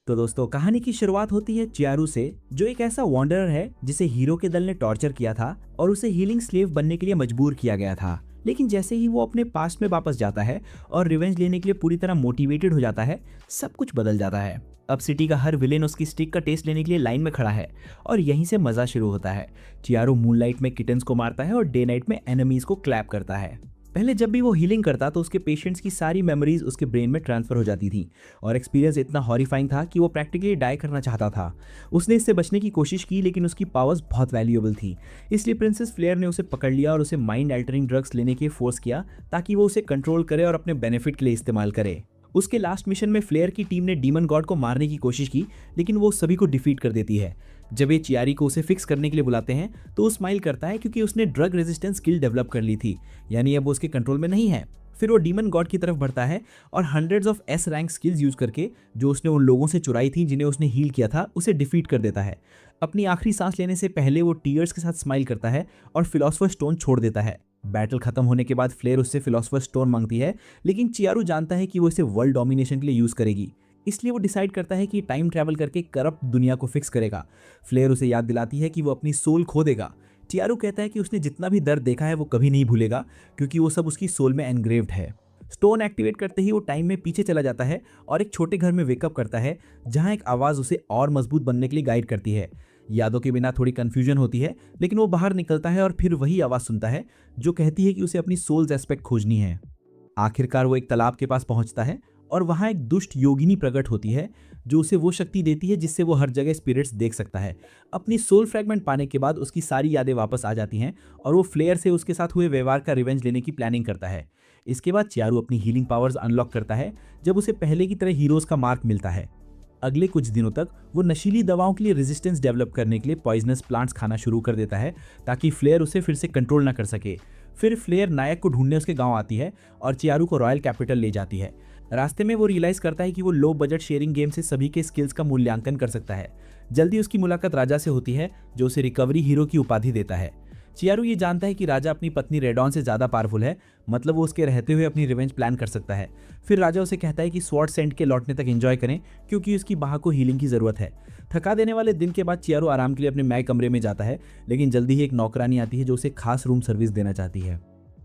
तो दोस्तों कहानी की शुरुआत होती है चियारू से, जो एक ऐसा वॉन्डरर है जिसे हीरो के दल ने टॉर्चर किया था और उसे हीलिंग स्लेव बनने के लिए मजबूर किया गया था। लेकिन जैसे ही वो अपने पास्ट में वापस जाता है और रिवेंज लेने के लिए पूरी तरह मोटिवेटेड हो जाता है, सब कुछ बदल जाता है। अब सिटी का हर विलेन उसकी स्टिक का टेस्ट लेने के लिए लाइन में खड़ा है और यहीं से मजा शुरू होता है। चियारू मूनलाइट में किटन्स को मारता है और डे नाइट में एनिमीज को क्लैप करता है। पहले जब भी वो हीलिंग करता तो उसके पेशेंट्स की सारी मेमोरीज उसके ब्रेन में ट्रांसफर हो जाती थी और एक्सपीरियंस इतना हॉरिफाइंग था कि वो प्रैक्टिकली डाई करना चाहता था। उसने इससे बचने की कोशिश की, लेकिन उसकी पावर्स बहुत वैल्यूएबल थी, इसलिए प्रिंसेस फ्लेयर ने उसे पकड़ लिया और उसे माइंड अल्टरिंग ड्रग्स लेने के फोर्स किया ताकि वो उसे कंट्रोल करे और अपने बेनिफिट के लिए इस्तेमाल करे। उसके लास्ट मिशन में फ्लेयर की टीम ने डीमन गॉड को मारने की कोशिश की, लेकिन वो सभी को डिफीट कर देती है। जब ये चियारी को उसे फिक्स करने के लिए बुलाते हैं तो वो स्माइल करता है क्योंकि उसने ड्रग रेजिस्टेंस स्किल डेवलप कर ली थी, यानी अब वो उसके कंट्रोल में नहीं है। फिर वो डीमन गॉड की तरफ बढ़ता है और hundreds of S rank skills use करके, जो उसने उन लोगों से चुराई थी जिन्हें उसने हील किया था, उसे डिफीट कर देता है। अपनी आखिरी सांस लेने से पहले वो टीयर्स के साथ स्माइल करता है और फिलोसफर स्टोन छोड़ देता है। बैटल खत्म होने के बाद फ्लेयर उससे फिलोसफर स्टोन मांगती है, लेकिन चियारू जानता है कि वो इसे वर्ल्ड डोमिनेशन के लिए यूज करेगी, इसलिए वो डिसाइड करता है कि टाइम ट्रैवल करके करप्ट दुनिया को फिक्स करेगा। फ्लेयर उसे याद दिलाती है कि वो अपनी सोल खो देगा। चियारू कहता है कि उसने जितना भी दर्द देखा है वो कभी नहीं भूलेगा, क्योंकि वो सब उसकी सोल में एनग्रेव्ड है। स्टोन एक्टिवेट करते ही वो टाइम में पीछे चला जाता है और एक छोटे घर में वेकअप करता है, जहां एक आवाज उसे और मजबूत बनने के लिए गाइड करती है। यादों के बिना थोड़ी कंफ्यूजन होती है, लेकिन वो बाहर निकलता है और फिर वही आवाज सुनता है जो कहती है कि उसे अपनी सोल्स एस्पेक्ट खोजनी है। आखिरकार वो एक तालाब के पास पहुंचता है और वहां एक दुष्ट योगिनी प्रकट होती है, जो उसे वो शक्ति देती है जिससे वो हर जगह स्पिरिट्स देख सकता है। अपनी सोल फ्रैगमेंट पाने के बाद उसकी सारी यादें वापस आ जाती हैं और वो फ्लेयर से उसके साथ हुए व्यवहार का रिवेंज लेने की प्लानिंग करता है। इसके बाद चियारू अपनी हीलिंग पावर्स अनलॉक करता है जब उसे पहले की तरह हीरोज का मार्क मिलता है। अगले कुछ दिनों तक वो नशीली दवाओं के लिए रेजिस्टेंस डेवलप करने के लिए पॉइजनस प्लांट्स खाना शुरू कर देता है, ताकि फ्लेयर उसे फिर से कंट्रोल ना कर सके। फिर फ्लेयर नायक को ढूंढने उसके गांव आती है और चियारू को रॉयल कैपिटल ले जाती है। रास्ते में वो रियलाइज करता है कि वो लो बजट शेयरिंग गेम से सभी के स्किल्स का मूल्यांकन कर सकता है। जल्दी उसकी मुलाकात राजा से होती है, जो उसे रिकवरी हीरो की उपाधि देता है। चियारू ये जानता है कि राजा अपनी पत्नी रेडॉन से ज्यादा पावरफुल है, मतलब वो उसके रहते हुए अपनी रिवेंज प्लान कर सकता है। फिर राजा उसे कहता है कि स्वॉर्ड सेंट के लौटने तक एंजॉय करें, क्योंकि उसकी बाह को हीलिंग की जरूरत है। थका देने वाले दिन के बाद चियारू आराम के लिए अपने नए कमरे में जाता है, लेकिन जल्दी ही एक नौकरानी आती है जो उसे खास रूम सर्विस देना चाहती है।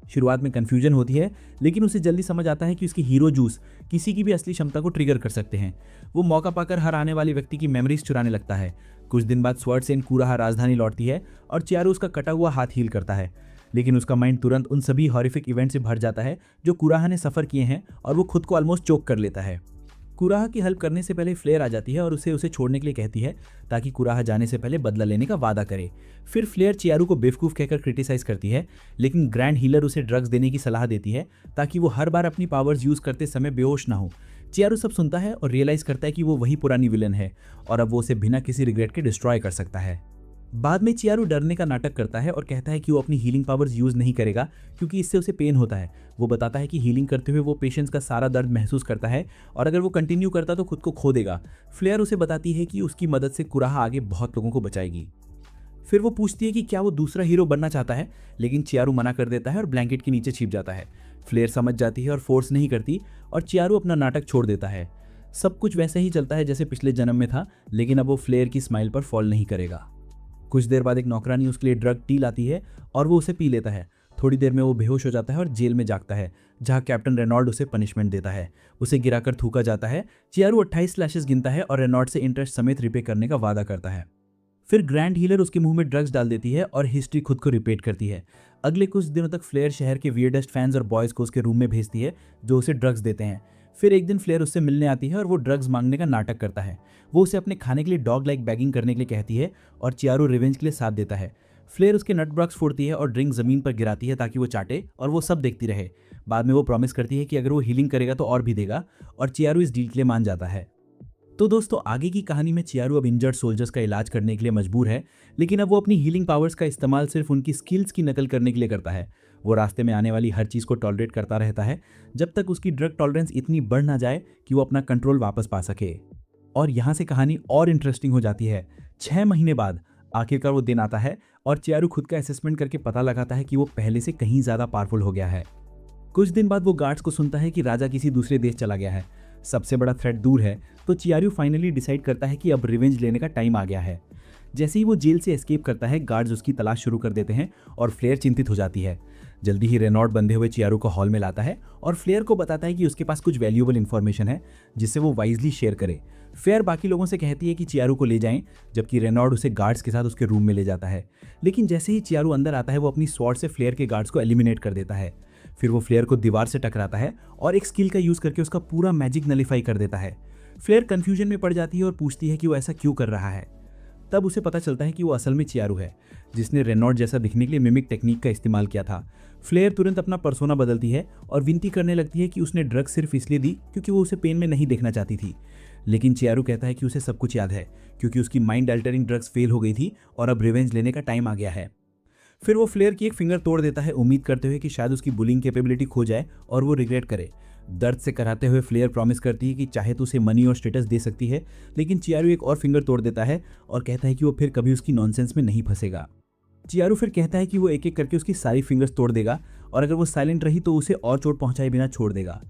शुरुआत में कंफ्यूजन होती है, लेकिन उसे जल्दी समझ आता है कि उसकी हीरो जूस किसी की भी असली क्षमता को ट्रिगर कर सकते हैं। वो मौका पाकर हर आने वाले व्यक्ति की मेमोरीज चुराने लगता है। कुछ दिन बाद स्वॉर्ड सेन कुराहा राजधानी लौटती है और चियारू उसका कटा हुआ हाथ हील करता है, लेकिन उसका माइंड तुरंत उन सभी हॉरिफिक इवेंट से भर जाता है जो कुराहा ने सफर किए हैं और वो खुद को ऑलमोस्ट चोक कर लेता है। कुराहा की हेल्प करने से पहले फ्लेयर आ जाती है और उसे छोड़ने के लिए कहती है, ताकि कुराहा जाने से पहले बदला लेने का वादा करे। फिर फ्लेयर चियारू को बेवकूफ कहकर क्रिटिसाइज करती है, लेकिन ग्रैंड हीलर उसे ड्रग्स देने की सलाह देती है ताकि वो हर बार अपनी पावर्स यूज करते समय बेहोश ना हो। चियारू सब सुनता है और रियलाइज करता है कि वो वही पुरानी विलन है और अब वो उसे बिना किसी रिग्रेट के डिस्ट्रॉय कर सकता है। बाद में चियारू डरने का नाटक करता है और कहता है कि वो अपनी हीलिंग पावर्स यूज नहीं करेगा, क्योंकि इससे उसे पेन होता है। वो बताता है कि हीलिंग करते हुए वो पेशेंट्स का सारा दर्द महसूस करता है और अगर वो कंटिन्यू करता तो खुद को खो देगा। फ्लेयर उसे बताती है कि उसकी मदद से कुराहा आगे बहुत लोगों को बचाएगी। फिर वो पूछती है कि क्या वो दूसरा हीरो बनना चाहता है, लेकिन चियारू मना कर देता है और ब्लैंकेट के नीचे छिप जाता है। फ्लेयर समझ जाती है और फोर्स नहीं करती और चियारू अपना नाटक छोड़ देता है। सब कुछ वैसे ही चलता है जैसे पिछले जन्म में था, लेकिन अब वो फ्लेयर की स्माइल पर फॉल नहीं करेगा। कुछ देर बाद एक नौकरानी उसके लिए ड्रग टी लाती है और वो उसे पी लेता है। थोड़ी देर में वो बेहोश हो जाता है और जेल में जागता है, जहां कैप्टन रेनॉल्ड उसे पनिशमेंट देता है। उसे गिराकर थूका जाता है। चियारू 28 स्लैशेस गिनता है और रेनॉल्ड से इंटरेस्ट समेत रिपे करने का वादा करता है। फिर ग्रैंड हीलर उसके मुंह में ड्रग्स डाल देती है और हिस्ट्री खुद को रिपीट करती है। अगले कुछ दिनों तक फ्लेयर शहर के वियर्डेस्ट फैंस और बॉयज को उसके रूम में भेजती है, जो उसे ड्रग्स देते हैं। फिर एक दिन फ्लेयर उससे मिलने आती है और वो ड्रग्स मांगने का नाटक करता है। वो उसे अपने खाने के लिए डॉग लाइक बैगिंग करने के लिए कहती है और चियारू रिवेंज के लिए साथ देता है। फ्लेयर उसके नट बॉक्स फोड़ती है और ड्रिंक जमीन पर गिराती है ताकि वो चाटे और वो सब देखती रहे। बाद में वो प्रॉमिस करती है कि अगर वो हीलिंग करेगा तो और भी देगा, और चियारू इस डील के लिए मान जाता है। तो दोस्तों आगे की कहानी में चियारू अब इंजर्ड सोल्जर्स का इलाज करने के लिए मजबूर है, लेकिन अब वो अपनी हीलिंग पावर्स का इस्तेमाल सिर्फ उनकी स्किल्स की नकल करने के लिए करता है। वो रास्ते में आने वाली हर चीज़ को टॉलरेट करता रहता है जब तक उसकी ड्रग टॉलरेंस इतनी बढ़ ना जाए कि वो अपना कंट्रोल वापस पा सके। और यहाँ से कहानी और इंटरेस्टिंग हो जाती है। 6 महीने बाद आखिरकार वो दिन आता है और चियारू खुद का असेसमेंट करके पता लगाता है कि वो पहले से कहीं ज़्यादा पावरफुल हो गया है। कुछ दिन बाद वो गार्ड्स को सुनता है कि राजा किसी दूसरे देश चला गया है। सबसे बड़ा थ्रेट दूर है, तो चियारू फाइनली डिसाइड करता है कि अब रिवेंज लेने का टाइम आ गया है। जैसे ही वो जेल से एस्केप करता है, गार्ड्स उसकी तलाश शुरू कर देते हैं और फ्लेयर चिंतित हो जाती है। जल्दी ही रेनॉल्ड बंधे हुए चियारू को हॉल में लाता है और फ्लेयर को बताता है कि उसके पास कुछ वैल्यूएबल इन्फॉर्मेशन है जिससे वो वाइजली शेयर करे। फेयर बाकी लोगों से कहती है कि चियारू को ले जाएं, जबकि रेनॉल्ड उसे गार्ड्स के साथ उसके रूम में ले जाता है। लेकिन जैसे ही चियारू अंदर आता है, वो अपनी स्वॉर्ड से फ्लेयर के गार्ड्स को एलिमिनेट कर देता है। फिर वो फ्लेयर को दीवार से टकराता है और एक स्किल का यूज करके उसका पूरा मैजिक नलीफाई कर देता है। फ्लेयर कंफ्यूजन में पड़ जाती है और पूछती है कि वो ऐसा क्यों कर रहा है। तब उसे पता चलता है कि वो असल में चियारू है, जिसने रेनॉल्ड जैसा दिखने के लिए मिमिक टेक्निक का इस्तेमाल किया था। फ्लेयर तुरंत अपना पर्सोना बदलती है और विनती करने लगती है कि उसने ड्रग्स सिर्फ इसलिए दी क्योंकि वो उसे पेन में नहीं देखना चाहती थी। लेकिन चियारू कहता है कि उसे सब कुछ याद है, क्योंकि उसकी माइंड अल्टरिंग ड्रग्स फेल हो गई थी और अब रिवेंज लेने का टाइम आ गया है। फिर वो फ्लेयर की एक फिंगर तोड़ देता है, उम्मीद करते हुए कि शायद उसकी बुलिंग कैपेबिलिटी खो जाए और वो रिग्रेट करे। दर्द से कराते हुए फ्लेयर प्रॉमिस करती है कि चाहे तो उसे मनी और स्टेटस दे सकती है, लेकिन चियारू एक और फिंगर तोड़ देता है और कहता है कि वो फिर कभी उसकी नॉनसेंस में नहीं फंसेगा। चियारू फिर कहता है कि वो एक एक करके उसकी सारी फिंगर्स तोड़ देगा और अगर वो साइलेंट रही तो उसे और चोट पहुंचाए बिना छोड़ देगा।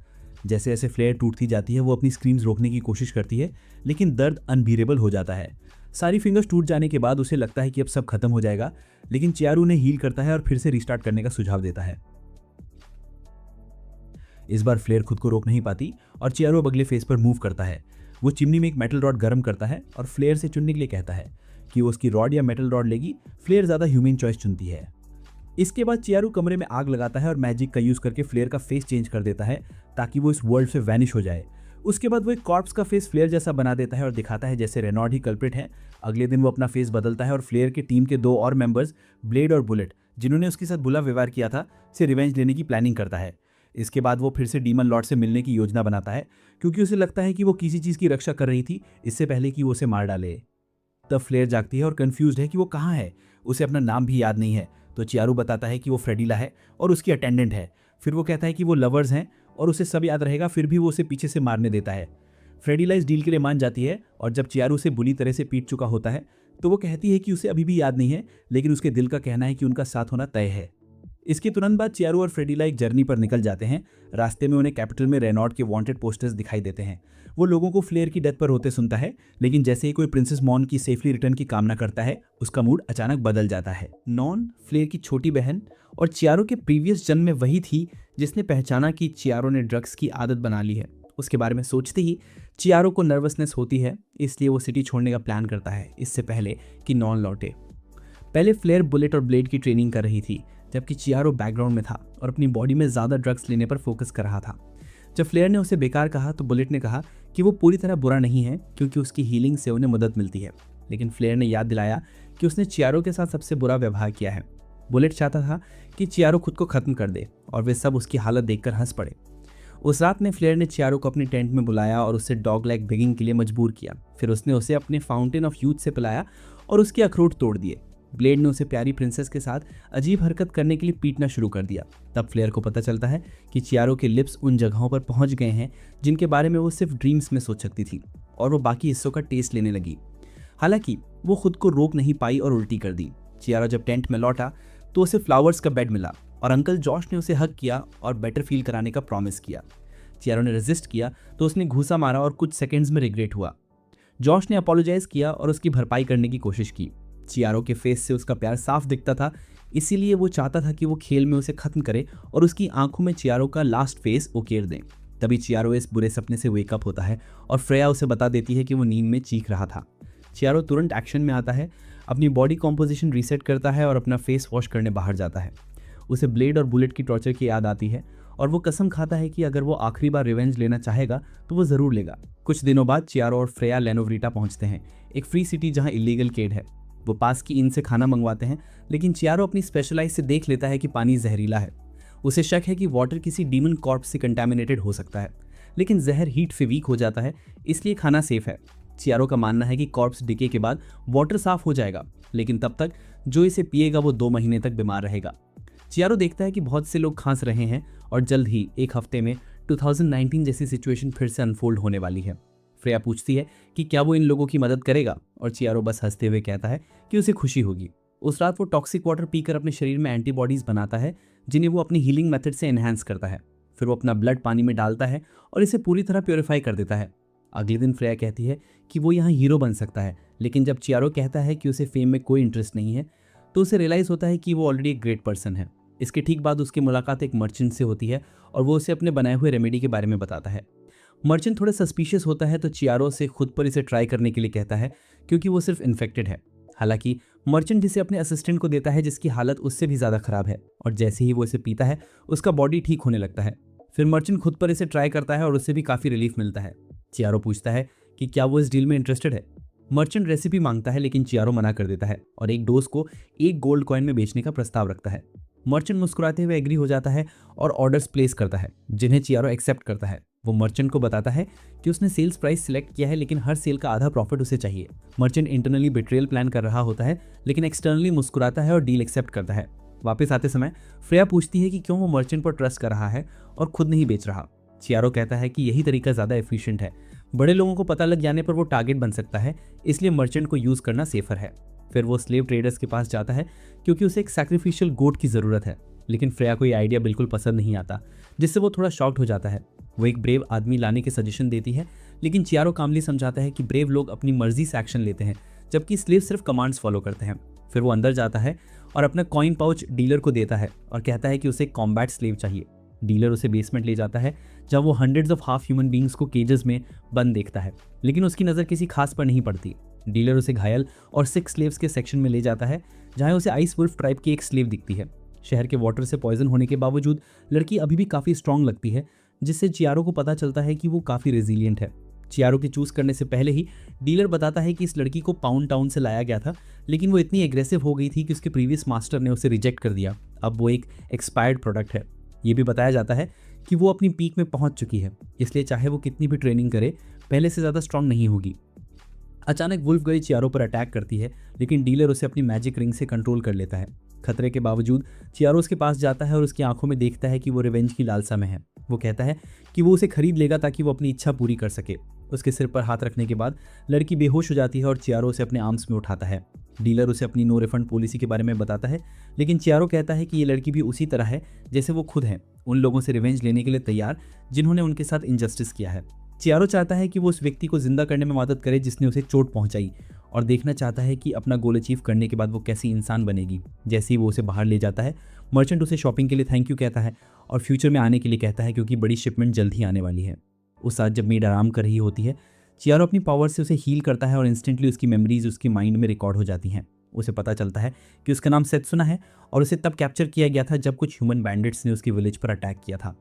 जैसे जैसे फ्लेयर टूटती जाती है, वो अपनी स्क्रीम्स रोकने की कोशिश करती है, लेकिन दर्द अनबीरेबल हो जाता है। सारी फिंगर्स टूट जाने के बाद उसे लगता है कि अब सब खत्म हो जाएगा, लेकिन चियारू उन्हें हील करता है और फिर से रिस्टार्ट करने का सुझाव देता है। इस बार फ्लेयर खुद को रोक नहीं पाती और चियारू अब अगले फेज पर मूव करता है। वो चिमनी में एक मेटल रॉड गर्म करता है और फ्लेयर से चुनने के लिए कहता है कि वो उसकी रॉड या मेटल रॉड लेगी। फ्लेयर ज्यादा ह्यूमन चॉइस चुनती है। इसके बाद चियारू कमरे में आग लगाता है और मैजिक का यूज करके फ्लेयर का फेस चेंज कर देता है ताकि वो इस वर्ल्ड से वैनिश हो जाए। उसके बाद वो एक कॉर्प्स का फेस फ्लेयर जैसा बना देता है और दिखाता है जैसे रेनॉल्ड ही कल्प्रिट है। अगले दिन वो अपना फेस बदलता है और फ्लेयर के टीम के 2 और मेंबर्स, ब्लेड और बुलेट, जिन्होंने उसके साथ बुरा व्यवहार किया था, से रिवेंज लेने की प्लानिंग करता है। इसके बाद वो फिर से डीमन लॉर्ड से मिलने की योजना बनाता है, क्योंकि उसे लगता है कि वो किसी चीज़ की रक्षा कर रही थी इससे पहले कि वो उसे मार डाले। तब फ्लेयर जागती है और कंफ्यूज्ड है कि वो कहाँ है। उसे अपना नाम भी याद नहीं है, तो चियारू बताता है कि वो फ्रेडिला है और उसकी अटेंडेंट है। फिर वो कहता है कि वो लवर्स हैं और उसे सब याद रहेगा, फिर भी वो उसे पीछे से मारने देता है। फ्रेडिला इस डील के लिए मान जाती है और जब चियारू उसे बुरी तरह से पीट चुका होता है तो वो कहती है कि उसे अभी भी याद नहीं है, लेकिन उसके दिल का कहना है कि उनका साथ होना तय है। इसके तुरंत बाद चियारू और फ्रेडिला एक जर्नी पर निकल जाते हैं। रास्ते में उन्हें कैपिटल में रेनॉल्ड के वांटेड पोस्टर्स दिखाई देते हैं। वो लोगों को फ्लेयर की डेथ पर रोते सुनता है, लेकिन जैसे ही कोई प्रिंसेस मॉन की सेफली रिटर्न की कामना करता है, उसका मूड अचानक बदल जाता है। नॉन फ्लेयर की छोटी बहन और चियारू के प्रीवियस जन्म में वही थी जिसने पहचाना कि चियारू ने ड्रग्स की आदत बना ली है। उसके बारे में सोचते ही चियारू को नर्वसनेस होती है, इसलिए वो सिटी छोड़ने का प्लान करता है इससे पहले कि नॉन लौटे। पहले फ्लेयर बुलेट और ब्लेड की ट्रेनिंग कर रही थी, जबकि चियारू बैकग्राउंड में था और अपनी बॉडी में ज़्यादा ड्रग्स लेने पर फोकस कर रहा था। जब फ्लेयर ने उसे बेकार कहा तो बुलेट ने कहा कि वो पूरी तरह बुरा नहीं है, क्योंकि उसकी हीलिंग से उन्हें मदद मिलती है। लेकिन फ्लेयर ने याद दिलाया कि उसने चियारू के साथ सबसे बुरा व्यवहार किया है। बुलेट चाहता था कि चियारू खुद को खत्म कर दे और वे सब उसकी हालत देखकर हंस पड़े। उस रात में फ्लेयर ने चियारू को अपनी टेंट में बुलाया और उससे डॉग लाइक बेगिंग के लिए मजबूर किया। फिर उसने उसे अपने फाउंटेन ऑफ यूथ से पिलाया और उसके अखरोट तोड़ दिए। ब्लेड ने उसे प्यारी प्रिंसेस के साथ अजीब हरकत करने के लिए पीटना शुरू कर दिया। तब फ्लेयर को पता चलता है कि चियारू के लिप्स उन जगहों पर पहुंच गए हैं जिनके बारे में वो सिर्फ ड्रीम्स में सोच सकती थी, और वो बाकी हिस्सों का टेस्ट लेने लगी। हालांकि वो खुद को रोक नहीं पाई और उल्टी कर दी। चियारू जब टेंट में लौटा तो उसे फ्लावर्स का बेड मिला और अंकल जॉश ने उसे हग किया और बेटर फील कराने का प्रॉमिस किया। चियारू ने रेजिस्ट किया तो उसने घूसा मारा और कुछ सेकेंड्स में रिग्रेट हुआ। जॉश ने अपोलोजाइज किया और उसकी भरपाई करने की कोशिश की। चियारू के फेस से उसका प्यार साफ दिखता था, इसीलिए वो चाहता था कि वो खेल में उसे खत्म करे और उसकी आंखों में चियारू का लास्ट फेस उकेर दें। तभी चियारू इस बुरे सपने से वेकअप होता है और फ्रेया उसे बता देती है कि वो नींद में चीख रहा था। चियारू तुरंत एक्शन में आता है, अपनी बॉडी कॉम्पोजिशन रीसेट करता है और अपना फेस वॉश करने बाहर जाता है। उसे ब्लेड और बुलेट की टॉर्चर की याद आती है और वो कसम खाता है कि अगर वो आखिरी बार रिवेंज लेना चाहेगा तो वो ज़रूर लेगा। कुछ दिनों बाद चियारू और फ्रेया लेनोव्रीटा पहुंचते हैं, एक फ्री सिटी जहां इलीगल केड है। वो पास की इन से खाना मंगवाते हैं, लेकिन चियारू अपनी स्पेशलाइज से देख लेता है कि पानी जहरीला है। उसे शक है कि वाटर किसी डीमन कॉर्प्स से कंटामिनेटेड हो सकता है, लेकिन जहर हीट से वीक हो जाता है, इसलिए खाना सेफ है। चियारू का मानना है कि कॉर्प्स डिके के बाद वाटर साफ हो जाएगा, लेकिन तब तक जो इसे पिएगा वो 2 महीने तक बीमार रहेगा। चियारू देखता है कि बहुत से लोग खांस रहे हैं और जल्द ही एक हफ्ते में 2019 जैसी सिचुएशन फिर से अनफोल्ड होने वाली है। फ्रेया पूछती है कि क्या वो इन लोगों की मदद करेगा और चियारू बस हंसते हुए कहता है कि उसे खुशी होगी। उस रात वो टॉक्सिक वाटर पीकर अपने शरीर में एंटीबॉडीज बनाता है, जिन्हें वो अपनी हीलिंग मेथड से एनहांस करता है। फिर वो अपना ब्लड पानी में डालता है और इसे पूरी तरह प्योरीफाई कर देता है। अगले दिन फ्रेया कहती है कि वो यहाँ हीरो बन सकता है, लेकिन जब चियारो कहता है कि उसे फेम में कोई इंटरेस्ट नहीं है तो उसे रियलाइज़ होता है कि वो ऑलरेडी एक ग्रेट पर्सन है। इसके ठीक बाद उसकी मुलाकात एक मर्चेंट से होती है और वो उसे अपने बनाए हुए रेमेडी के बारे में बताता है। मर्चेंट थोड़ा सस्पिशियस होता है तो चियारो से खुद पर इसे ट्राई करने के लिए कहता है क्योंकि वो सिर्फ इन्फेक्टेड है। हालांकि मर्चेंट इसे अपने असिस्टेंट को देता है जिसकी हालत उससे भी ज़्यादा खराब है, और जैसे ही वो इसे पीता है उसका बॉडी ठीक होने लगता है। फिर मर्चेंट खुद पर इसे ट्राई करता है और उससे भी काफ़ी रिलीफ मिलता है। चियारो पूछता है कि क्या वो इस डील में इंटरेस्टेड है। मर्चेंट रेसिपी मांगता है लेकिन चियारो मना कर देता है और एक डोज को 1 गोल्ड कॉइन में बेचने का प्रस्ताव रखता है। मर्चेंट मुस्कुराते हुए एग्री हो जाता है और ऑर्डर्स प्लेस करता है जिन्हें चियारो एक्सेप्ट करता है। वो मर्चेंट को बताता है कि उसने सेल्स प्राइस सिलेक्ट किया है लेकिन हर सेल का आधा प्रॉफिट उसे चाहिए। मर्चेंट इंटरनली बिट्रेयल प्लान कर रहा होता है लेकिन एक्सटर्नली मुस्कुराता है और डील एक्सेप्ट करता है। वापस आते समय फ्रेया पूछती है कि क्यों वो मर्चेंट पर ट्रस्ट कर रहा है और खुद नहीं बेच रहा। चियारो कहता है कि यही तरीका ज़्यादा एफिशिएंट है, बड़े लोगों को पता लग जाने पर वो टारगेट बन सकता है, इसलिए मर्चेंट को यूज़ करना सेफर है। फिर वो स्लेव ट्रेडर्स के पास जाता है क्योंकि उसे एक सैक्रिफिशियल गोट की ज़रूरत है, लेकिन फ्रेया को ये आइडिया बिल्कुल पसंद नहीं आता, जिससे वो थोड़ा शॉक्ड हो जाता है। वो एक ब्रेव आदमी लाने के सजेशन देती है लेकिन चियारो कामली समझाता है कि ब्रेव लोग अपनी मर्जी से एक्शन लेते हैं जबकि स्लेव सिर्फ कमांड्स फॉलो करते हैं। फिर वो अंदर जाता है और अपना कॉइन पाउच डीलर को देता है और कहता है कि उसे कॉम्बैट स्लेव चाहिए। डीलर उसे बेसमेंट ले जाता है जब वो hundreds of half human beings को केजेस में बंद देखता है, लेकिन उसकी नज़र किसी खास पर नहीं पड़ती। डीलर उसे घायल और सिक स्लेव्स के सेक्शन में ले जाता है जहाँ उसे आइस वुल्फ ट्राइब की एक स्लेव दिखती है। शहर के वाटर से पॉइजन होने के बावजूद लड़की अभी भी काफ़ी स्ट्रांग लगती है, जिससे चियारो को पता चलता है कि वो काफ़ी रेजिलियंट है। चियारो के चूज़ करने से पहले ही डीलर बताता है कि इस लड़की को पाउंड टाउन से लाया गया था, लेकिन वो इतनी एग्रेसिव हो गई थी कि उसके प्रीवियस मास्टर ने उसे रिजेक्ट कर दिया। अब वो एक एक्सपायर्ड प्रोडक्ट है। ये भी बताया जाता है कि वो अपनी पीक में पहुंच चुकी है, इसलिए चाहे वो कितनी भी ट्रेनिंग करे पहले से ज़्यादा स्ट्रांग नहीं होगी। अचानक वुल्फ गर्ल चियारो पर अटैक करती है लेकिन डीलर उसे अपनी मैजिक रिंग से कंट्रोल कर लेता है। खतरे के बावजूद चियारो उसके पास जाता है और उसकी आंखों में देखता है कि वो रिवेंज की लालसा में है। वो कहता है कि वो उसे खरीद लेगा ताकि वो अपनी इच्छा पूरी कर सके। उसके सिर पर हाथ रखने के बाद लड़की बेहोश हो जाती है और चियारो उसे अपने आर्म्स में उठाता है। डीलर उसे अपनी नो रिफंड पॉलिसी के बारे में बताता है, लेकिन चियारो कहता है कि ये लड़की भी उसी तरह है जैसे वो खुद है, उन लोगों से रिवेंज लेने के लिए तैयार जिन्होंने उनके साथ इनजस्टिस किया है। चियारो चाहता है कि वो उस व्यक्ति को जिंदा करने में मदद करे जिसने उसे चोट पहुंचाई, और देखना चाहता है कि अपना गोल अचीव करने के बाद वो कैसी इंसान बनेगी। जैसे ही वो उसे बाहर ले जाता है, मर्चेंट उसे शॉपिंग के लिए थैंक यू कहता है और फ्यूचर में आने के लिए कहता है क्योंकि बड़ी शिपमेंट जल्द ही आने वाली है। उस रात जब मीड आराम कर रही होती है, चियारो अपनी पावर से उसे हील करता है और इंस्टेंटली उसकी मेमोरीज उसकी माइंड में रिकॉर्ड हो जाती हैं। उसे पता चलता है कि उसका नाम सेत्सुना है और उसे तब कैप्चर किया गया था जब कुछ ह्यूमन बैंडिट्स ने उसकी विलेज पर अटैक किया था।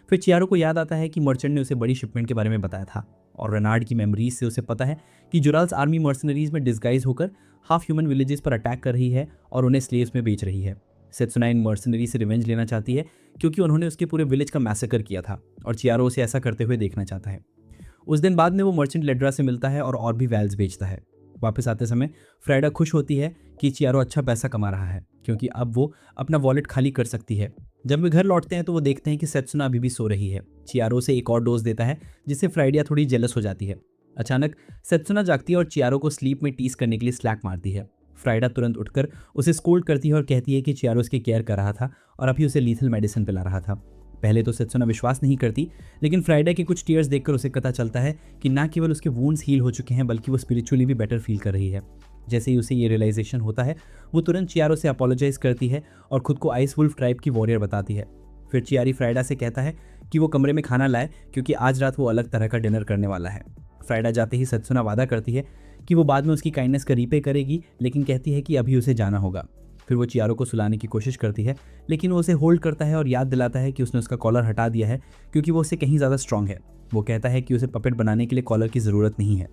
फिर चियारो को याद आता है कि मर्चेंट ने उसे बड़ी शिपमेंट के बारे में बताया था, और रेनार्ड की मेमोरीज से उसे पता है कि जुराल्स आर्मी मर्सनरीज में डिस्गाइज होकर हाफ ह्यूमन विलेजेस पर अटैक कर रही है और उन्हें स्लेव्स में बेच रही है। सेत्सुना इन मर्सनरी से रिवेंज लेना चाहती है क्योंकि उन्होंने उसके पूरे विलेज का मैसेकर किया था, और चियारो उसे ऐसा करते हुए देखना चाहता है। उस दिन बाद में वो मर्चेंट लेड्रा से मिलता है और भी वैल्स बेचता है। वापस आते समय फ्राइडा खुश होती है कि चियारो अच्छा पैसा कमा रहा है क्योंकि अब वो अपना वॉलेट खाली कर सकती है। जब वे घर लौटते हैं तो वो देखते हैं कि सेत्सुना अभी भी सो रही है। चियारो से एक और डोज देता है जिससे फ्राइडा थोड़ी जेलस हो जाती है। अचानक सेत्सुना जागती है और चियारो को स्लीप में टीस करने के लिए स्लैक मारती है। फ्राइडा तुरंत उठकर उसे स्कोल्ड करती है और कहती है कि चियारो उसकी केयर कर रहा था और अभी उसे लीथल मेडिसिन पिला रहा था। पहले तो सेत्सुना विश्वास नहीं करती, लेकिन फ्राइडा के कुछ टीयर्स देखकर उसे पता चलता है कि न केवल उसके वुंड्स हील हो चुके हैं बल्कि वो स्पिरिचुअली भी बेटर फील कर रही है। जैसे ही उसे ये रियलाइजेशन होता है, वो तुरंत चियारो से अपोलोजाइज करती है और खुद को आइस वुल्फ ट्राइब की वॉरियर बताती है। फिर चियारी फ्राइडा से कहता है कि वो कमरे में खाना लाए क्योंकि आज रात वो अलग तरह का डिनर करने वाला है। फ्राइडा जाते ही सेत्सुना वादा करती है कि वो बाद में उसकी काइंडनेस का रीपे करेगी, लेकिन कहती है कि अभी उसे जाना होगा। फिर वो चियारो को सुलाने की कोशिश करती है, लेकिन वो उसे होल्ड करता है और याद दिलाता है कि उसने उसका कॉलर हटा दिया है क्योंकि वो उससे कहीं ज़्यादा स्ट्रांग है। वो कहता है कि उसे पपेट बनाने के लिए कॉलर की ज़रूरत नहीं है।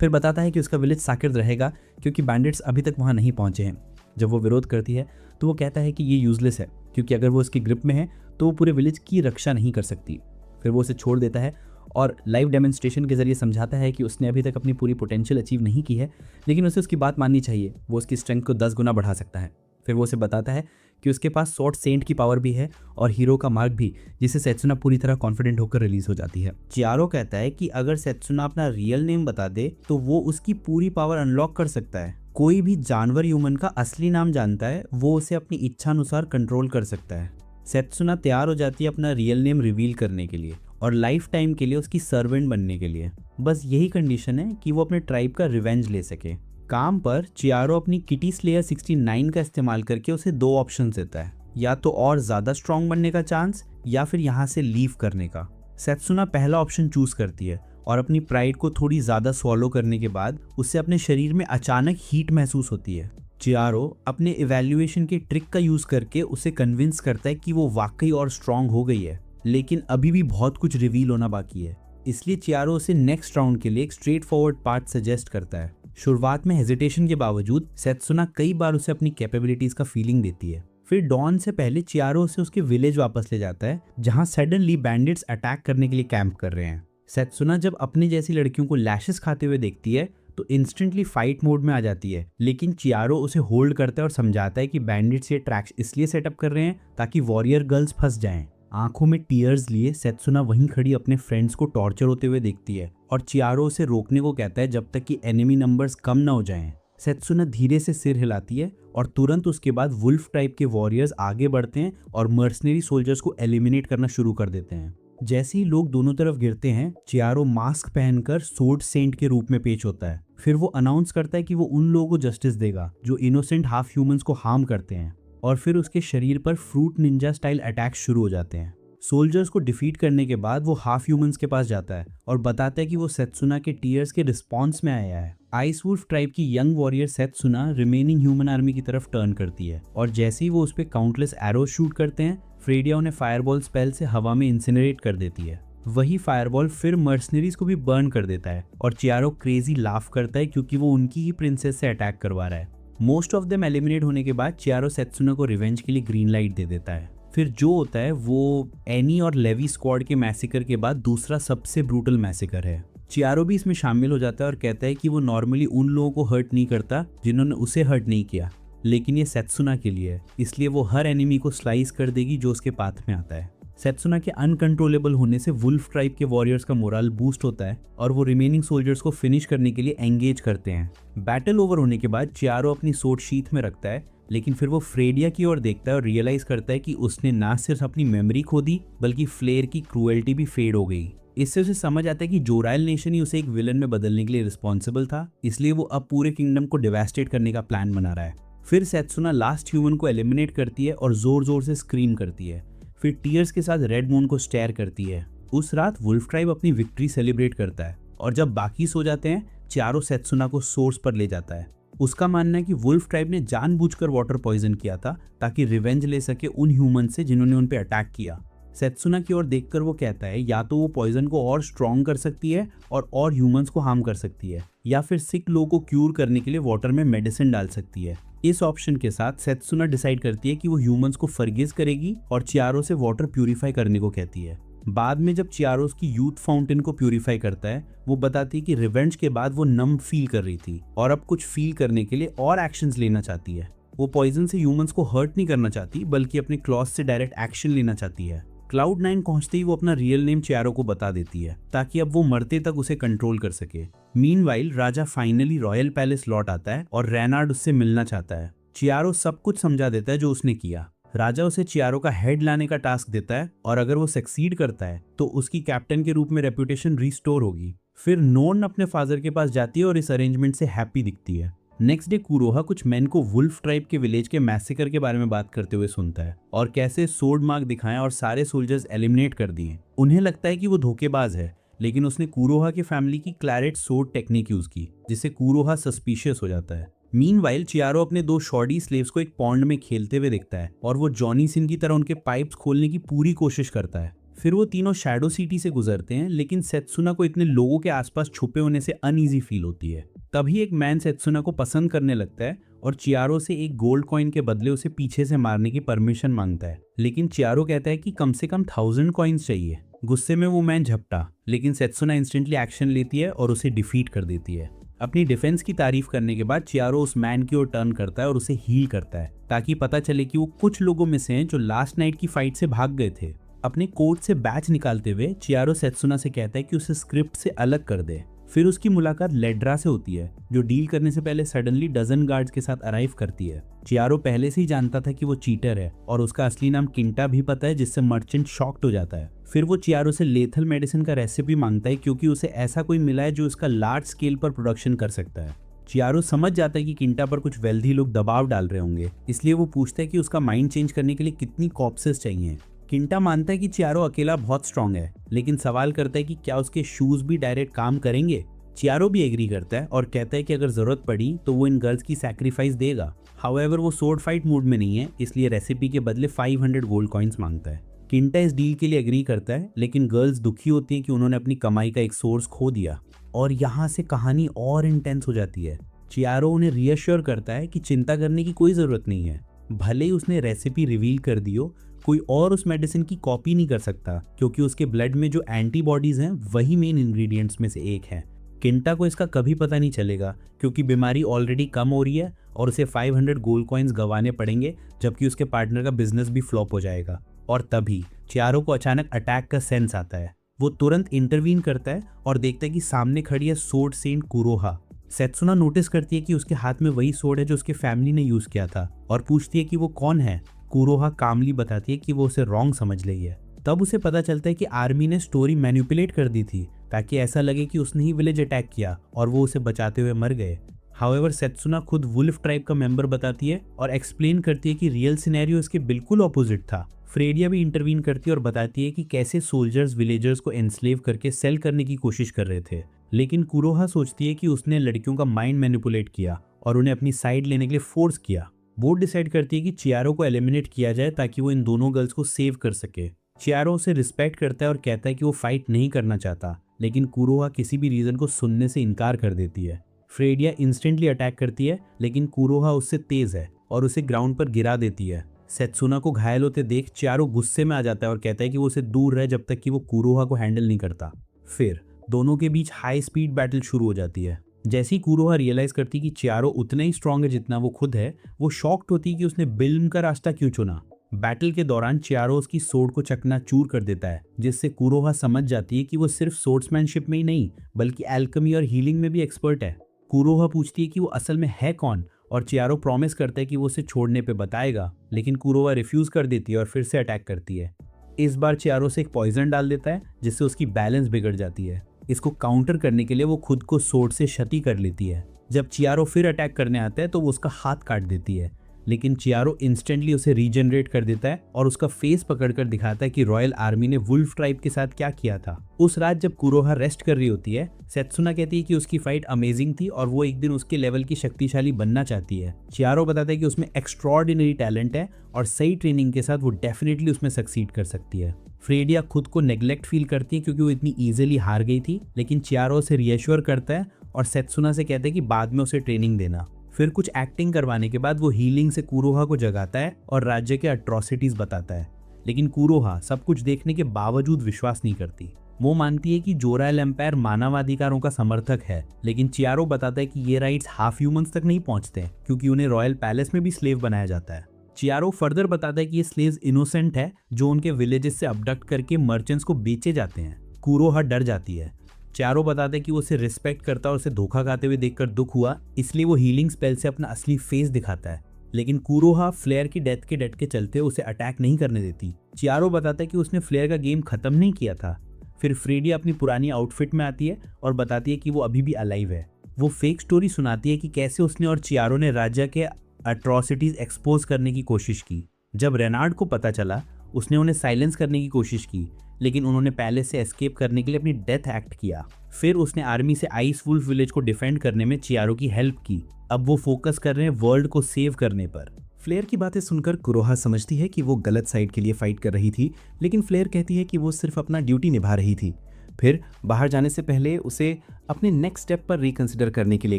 फिर बताता है कि उसका विलेज साकिर्द रहेगा क्योंकि बैंडिट्स अभी तक वहाँ नहीं पहुँचे हैं। जब वो विरोध करती है तो वो कहता है कि ये यूजलेस है क्योंकि अगर वो उसकी ग्रिप में है तो वो पूरे विलेज की रक्षा नहीं कर सकती। फिर वो उसे छोड़ देता है और लाइव डेमोन्स्ट्रेशन के जरिए समझाता है कि उसने अभी तक अपनी पूरी पोटेंशियल अचीव नहीं की है, लेकिन उसे उसकी बात माननी चाहिए। वो उसकी स्ट्रेंथ को 10 गुना बढ़ा सकता है। फिर वो उसे बताता है कि उसके पास सॉर्ड सेंट की पावर भी है और हीरो का मार्क भी, जिससे सेत्सुना पूरी तरह कॉन्फिडेंट होकर रिलीज हो जाती है। चियारो कहता है कि अगर सेत्सुना अपना रियल नेम बता दे तो वो उसकी पूरी पावर अनलॉक कर सकता है। कोई भी जानवर ह्यूमन का असली नाम जानता है, वो उसे अपनी इच्छा अनुसार कंट्रोल कर सकता है। सेत्सुना तैयार हो जाती है अपना रियल नेम रिवील करने के लिए और लाइफ टाइम के लिए उसकी सर्वेंट बनने के लिए। बस यही कंडीशन है कि वो अपने ट्राइब का रिवेंज ले सके। काम पर चियारो अपनी किटी स्लेयर 69 का इस्तेमाल करके उसे दो ऑप्शन देता है, या तो और ज्यादा स्ट्रॉन्ग बनने का चांस या फिर यहाँ से लीव करने का। सेत्सुना पहला ऑप्शन चूज करती है और अपनी प्राइड को थोड़ी ज्यादा स्वॉलो करने के बाद उससे अपने शरीर में अचानक हीट महसूस होती है। चियारो अपने इवैल्यूएशन के ट्रिक का यूज करके उसे कन्विंस करता है कि वो वाकई और स्ट्रांग हो गई है, लेकिन अभी भी बहुत कुछ रिवील होना बाकी है। इसलिए चियारो उसे नेक्स्ट राउंड के लिए एक स्ट्रेट फॉरवर्ड पार्ट सजेस्ट करता है। शुरुआत में हेजिटेशन के बावजूद सेत्सुना कई बार उसे अपनी कैपेबिलिटीज का फीलिंग देती है। फिर डॉन से पहले चियारो उसे उसके विलेज वापस ले जाता है, जहां सडनली बैंडिट्स अटैक करने के लिए कैंप कर रहे हैं। सेत्सुना जब अपने जैसी लड़कियों को लैशेस खाते हुए देखती है तो इंस्टेंटली फाइट मोड में आ जाती है, लेकिन चियारो उसे होल्ड करता है और समझाता है कि बैंडिट्स ये ट्रैक्स इसलिए सेटअप कर रहे हैं ताकि वॉरियर गर्ल्स फंस जाएं। आंखों में टीयर्स लिए सेत्सुना वहीं खड़ी अपने फ्रेंड्स को टॉर्चर होते हुए देखती है और चियारो उसे रोकने को कहता है जब तक कि एनिमी नंबर्स कम ना हो जाएं। सेत्सुना धीरे से सिर हिलाती है और तुरंत उसके बाद वुल्फ टाइप के वॉरियर्स आगे बढ़ते हैं और मर्सनरी सोल्जर्स को एलिमिनेट करना शुरू कर देते हैं। जैसे ही लोग दोनों तरफ गिरते हैं, चियारो मास्क पहनकर सोर्ड सेंट के रूप में पेश होता है। फिर वो अनाउंस करता है कि वो उन लोगों को जस्टिस देगा जो इनोसेंट हाफ ह्यूमंस को हार्म करते हैं, और फिर उसके शरीर पर फ्रूट निंजा स्टाइल अटैक शुरू हो जाते हैं। सोल्जर्स को डिफीट करने के बाद वो हाफ ह्यूमंस के पास जाता है और बताता है कि वो सेत्सुना के टीयर्स के रिस्पॉन्स में आया है। आइस वुल्फ ट्राइब की young warrior Setsuna remaining human army की तरफ टर्न करती है और जैसे ही वो उस पर काउंटलेस एरो शूट करते हैं, फ्रेडिया उन्हें फायरबॉल स्पेल से हवा में इंसिनरेट कर देती है। वही फायरबॉल फिर मर्सनरीज को भी बर्न कर देता है और चियारो क्रेजी लाफ करता है क्योंकि वो उनकी ही प्रिंसेस से अटैक करवा रहा है। मोस्ट ऑफ देम एलिमिनेट होने के बाद चियारो सेत्सुना को रिवेंज के लिए ग्रीन लाइट दे देता है। फिर जो होता है वो एनी और लेवी स्क्वाड के मैसेकर के बाद दूसरा सबसे ब्रूटल मैसेकर है। चियारो भी इसमें शामिल हो जाता है और कहता है कि वो नॉर्मली उन लोगों को हर्ट नहीं करता जिन्होंने उसे हर्ट नहीं किया, लेकिन ये सेत्सुना के लिए है, इसलिए वो हर एनिमी को स्लाइस कर देगी जो उसके पाथ में आता है। सेत्सुना के अनकंट्रोलेबल होने से वुल्फ ट्राइब के वॉरियर्स का मोरल बूस्ट होता है और वो रिमेनिंग सोल्जर्स को फिनिश करने के लिए एंगेज करते हैं। बैटल ओवर होने के बाद चियारो अपनी सोर्ड शीथ में रखता है, लेकिन फिर वो फ्रेडिया की ओर देखता है और रियलाइज करता है कि उसने ना सिर्फ अपनी मेमोरी खो दी बल्कि फ्लेयर की क्रूएल्टी भी फेड हो गई। इससे उसे समझ आता है कि जोराइल नेशन ही उसे एक विलन में बदलने के लिए रिस्पॉन्सिबल था, इसलिए वो अब पूरे किंगडम को डिवास्टेट करने का प्लान बना रहा है। फिर सेत्सुना लास्ट ह्यूमन को एलिमिनेट करती है और जोर जोर से स्क्रीम करती है। फिर टीयर्स के साथ रेड मून को स्टेयर करती है। उस रात वुल्फ ट्राइब अपनी विक्ट्री सेलिब्रेट करता है और जब बाकी सो जाते हैं, चियारो सेत्सुना को सोर्स पर ले जाता है। उसका मानना है कि वुल्फ ट्राइब ने जानबूझकर वाटर पॉइजन किया था ताकि रिवेंज ले सके उन ह्यूमन से जिन्होंने उन पे अटैक किया। सेत्सुना की ओर देखकर वो कहता है या तो वो पॉइजन को और स्ट्रॉन्ग कर सकती है और ह्यूमंस को हार्म कर सकती है, या फिर सिक लोगों को क्यूर करने के लिए वाटर में मेडिसिन डाल सकती है। इस ऑप्शन के साथ सेत्सुना डिसाइड करती है कि वो ह्यूमंस को फॉरगिव करेगी और चियारो से वाटर प्यूरिफाई करने को कहती है। बाद में जब चियारो उसकी यूथ फाउंटेन को प्यूरिफाई करता है, वो बताती है कि रिवेंज के बाद वो नम फील कर रही थी और अब कुछ फील करने के लिए और एक्शंस लेना चाहती है। वो पॉइजन से ह्यूमंस को हर्ट नहीं करना चाहती बल्कि अपने क्लॉज से डायरेक्ट एक्शन लेना चाहती है। क्लाउड 9 पहुंचते ही वो अपना रियल नेम चियारो को बता देती है ताकि अब वो मरते तक उसे कंट्रोल कर सके। मीनवाइल राजा फाइनली रॉयल पैलेस लौट आता है और रेनार्ड उससे मिलना चाहता है। चियारो सब कुछ समझा देता है जो उसने किया। राजा उसे चियारो का हेड लाने का टास्क देता है और अगर वो सक्सीड करता है तो उसकी कैप्टन के रूप में रेपुटेशन रिस्टोर होगी। फिर नोन अपने फादर के पास जाती है और इस अरेंजमेंट से हैप्पी दिखती है। नेक्स्ट डे कुरोहा कुछ मैन को वुल्फ ट्राइब के विलेज के मैसेकर के बारे में बात करते हुए सुनता है और कैसे सोर्ड मार्क दिखाएं और सारे सोल्जर्स एलिमिनेट कर दिए। उन्हें लगता है कि वो धोखेबाज है, लेकिन उसने कुरोहा की फैमिली की क्लैरेट सोर्ड टेक्निक यूज की, जिससे कुरोहा सस्पिशियस हो जाता है। मीनवाइल चियारो अपने दो शॉर्डी स्लेव्स को एक पॉन्ड में खेलते हुए दिखता है और वो जॉनी सिन की तरह उनके पाइप्स खोलने की पूरी कोशिश करता है। फिर वो तीनों शैडो सिटी से गुजरते हैं, लेकिन सेत्सुना को इतने लोगों के आसपास छुपे होने से अनईजी फील होती है। तभी एक मैन सेत्सुना को पसंद करने लगता है और चियारो से एक गोल्ड कॉइन के बदले उसे पीछे से मारने की परमिशन मांगता है, लेकिन चियारो कहता है कि कम से कम 1000 कॉइन्स चाहिए। गुस्से में वो मैन झपटा, लेकिन सेत्सुना इंस्टेंटली एक्शन लेती है और उसे डिफीट कर देती है। अपनी डिफेंस की तारीफ करने के बाद चियारो उस मैन की ओर टर्न करता है और उसे हील करता है ताकि पता चले कि वो कुछ लोगों में से हैं जो लास्ट नाइट की फाइट से भाग गए थे। अपने कोट से बैच निकालते हुए चियारो सेत्सुना से कहता है कि उसे स्क्रिप्ट से अलग कर दे। फिर उसकी मुलाकात लेड्रा से होती है, जो डील करने से पहले सडनली डजन गार्ड्स के साथ अराइव करती है। चियारो पहले से ही जानता था कि वो चीटर है और उसका असली नाम किंटा भी पता है, जिससे मर्चेंट शॉक्ड हो जाता है। फिर वो चियारो से लेथल मेडिसिन का रेसिपी मांगता है, क्योंकि उसे ऐसा कोई मिला है जो इसका लार्ज स्केल पर प्रोडक्शन कर सकता है। चियारो समझ जाता है कि किंटा पर कुछ वेल्दी लोग दबाव डाल रहे होंगे, इसलिए वो पूछता है कि उसका माइंड चेंज करने के लिए कितनी कॉर्प्सेस चाहिए। किंटा मानता है कि चियारो अकेला बहुत स्ट्रांग है, लेकिन सवाल करता है कि क्या उसके शूज भी डायरेक्ट काम करेंगे। चियारो भी एग्री करता है और कहता है कि अगर जरूरत पड़ी तो वो इन गर्ल्स की सैक्रिफाइस देगा। हाउएवर वो सोर्ड फाइट मूड में नहीं है, इसलिए रेसिपी के बदले 500 गोल्ड कॉइन्स मांगता है। किंटा इस डील के लिए एग्री करता है, लेकिन गर्ल्स दुखी होती हैं कि उन्होंने अपनी कमाई का एक सोर्स खो दिया। और यहाँ से कहानी और इंटेंस हो जाती है। चियारो उन्हें रीअश्योर करता है कि चिंता करने की कोई ज़रूरत नहीं है। भले ही उसने रेसिपी रिवील कर दी हो, कोई और उस मेडिसिन की कॉपी नहीं कर सकता, क्योंकि उसके ब्लड में जो एंटीबॉडीज़ हैं वही मेन इंग्रेडिएंट्स में से एक है। किंटा को इसका कभी पता नहीं चलेगा, क्योंकि बीमारी ऑलरेडी कम हो रही है और उसे 500 गोल्ड कॉइन्स गंवाने पड़ेंगे, जबकि उसके पार्टनर का बिजनेस भी फ्लॉप हो जाएगा। और तभी चियारो को अचानक अटैक का सेंस आता है। वो तुरंत इंटरवीन करता है और देखता है कि सामने खड़ी है सोर्ड सेंट कुरोहा। सेत्सुना नोटिस करती है कि उसके हाथ में वही सोर्ड है जो उसके फैमिली ने यूज किया था और पूछती है कि वो कौन है। कुरोहा कामली बताती है कि वो उसे रॉन्ग समझ रही है। तब उसे पता चलता है कि आर्मी ने स्टोरी मैनिपुलेट कर दी थी ताकि ऐसा लगे कि उसने ही विलेज अटैक किया और वो उसे बचाते हुए मर गए। हाउएवर सेत्सुना खुद वुल्फ ट्राइब का मेंबर बताती है और एक्सप्लेन करती है कि रियल सिनेरियो इसके बिल्कुल ऑपोजिट था। फ्रेडिया भी इंटरवीन करती है और बताती है कि कैसे सोल्जर्स विलेजर्स को एनस्लेव करके सेल करने की कोशिश कर रहे थे, लेकिन कुरोहा सोचती है कि उसने लड़कियों का माइंड मैनिपुलेट किया और उन्हें अपनी साइड लेने के लिए फोर्स किया। बोर्ड डिसाइड करती है कि चियारो को एलिमिनेट किया जाए ताकि वो इन दोनों गर्ल्स को सेव कर सके। चियारो उसे रिस्पेक्ट करता है और कहता है कि वो फाइट नहीं करना चाहता, लेकिन कुरोहा किसी भी रीजन को सुनने से इनकार कर देती है। फ्रेडिया इंस्टेंटली अटैक करती है, लेकिन कुरोहा उससे तेज है और उसे ग्राउंड पर गिरा देती है। सेत्सुना को घायल होते देख चियारो गुस्से में आ जाता है और कहता है कि वो उसे दूर रहे जब तक कि वो कुरोहा को हैंडल नहीं करता। फिर दोनों के बीच हाई स्पीड बैटल शुरू हो जाती है। जैसे ही कुरोहा रियलाइज करती कि चियारो उतना ही स्ट्रांग है जितना वो खुद है, वो शॉक्ड होती कि उसने बिल्म का रास्ता क्यों चुना। बैटल के दौरान चियारो उसकी सोर्ड को चकनाचूर कर देता है, जिससे कुरोहा समझ जाती है कि वो सिर्फ सोर्ड्समैनशिप में ही नहीं बल्कि एल्केमी और हीलिंग में भी एक्सपर्ट है। कुरोहा पूछती है कि वो असल में है कौन और चियारो प्रॉमिस करता है कि वो उसे छोड़ने पे बताएगा, लेकिन कुरोहा रिफ्यूज कर देती है और फिर से अटैक करती है। इस बार चियारो से एक पॉइजन डाल देता है, जिससे उसकी बैलेंस बिगड़ जाती है। इसको काउंटर करने के लिए वो खुद को सोर्ड से क्षति कर लेती है। जब चियारो फिर अटैक करने आता है तो वो उसका हाथ काट देती है, लेकिन चियारो इंस्टेंटली उसे रीजनरेट कर देता है और उसका फेस पकड़कर दिखाता है कि रॉयल आर्मी ने वुल्फ ट्राइब के साथ क्या किया था। उस रात जब कुरोहा रेस्ट कर रही होती है, सेत्सुना कहती है कि उसकी फाइट अमेजिंग थी और वो एक दिन उसके लेवल की शक्तिशाली बनना चाहती है। चियारो बताता है कि उसमें एक्स्ट्रॉर्डिनरी टैलेंट है और सही ट्रेनिंग के साथ वो डेफिनेटली उसमें सक्सीड कर सकती है। फ्रेडिया खुद को नेग्लेक्ट फील करती है क्योंकि वो इतनी ईजिली हार गई थी, लेकिन चियारो उसे रीएश्योर करता है और सेत्सुना से कहता है कि बाद में उसे ट्रेनिंग देना। फिर कुछ एक्टिंग करवाने के बाद वो हीलिंग से कुरोहा को जगाता है और राज्य के अट्रॉसिटीज बताता है, लेकिन कुरोहा सब कुछ देखने के बावजूद विश्वास नहीं करती। वो मानती है कि जोराइल एम्पायर मानवाधिकारों का समर्थक है, लेकिन चियारो बताता है कि ये राइट्स हाफ ह्यूमंस तक नहीं पहुंचते क्योंकि उन्हें रॉयल पैलेस में भी स्लेव बनाया जाता है। चियारो फर्दर बताता है कि ये स्लेव्स इनोसेंट है जो उनके विलेजेस से अबडक्ट करके मर्चेंट्स को बेचे जाते हैं। कुरोहा डर जाती है। चियारो बताते हैं कि वो उसे रिस्पेक्ट करता और उसे धोखा खाते हुए देखकर दुख हुआ, इसलिए वो हीलिंग स्पेल से अपना असली फेस दिखाता है, लेकिन कुरोहा फ्लेयर की डेथ के डट के चलते उसे अटैक नहीं करने देती। चियारो बताता है कि उसने फ्लेयर का गेम खत्म नहीं किया था। फिर फ्रेडिया अपनी पुरानी आउटफिट में आती है और बताती है कि वो अभी भी अलाइव है। वो फेक स्टोरी सुनाती है कि कैसे उसने और चियारो ने राज्य के अट्रॉसिटीज एक्सपोज करने की कोशिश की। जब रेनार्ड को पता चला, उसने उन्हें साइलेंस करने की कोशिश की, लेकिन उन्होंने पैलेस से एस्केप करने के लिए अपनी डेथ एक्ट किया। फिर उसने आर्मी से आइस वुल्फ विलेज को डिफेंड करने में चियारो की हेल्प की। अब वो फोकस कर रहे हैं वर्ल्ड को सेव करने पर। फ्लेयर की बातें सुनकर कुरोहा समझती है कि वो गलत साइड के लिए फाइट कर रही थी, लेकिन फ्लेयर कहती है कि वो सिर्फ अपना ड्यूटी निभा रही थी। फिर बाहर जाने से पहले उसे अपने नेक्स्ट स्टेप पर रिकंसिडर करने के लिए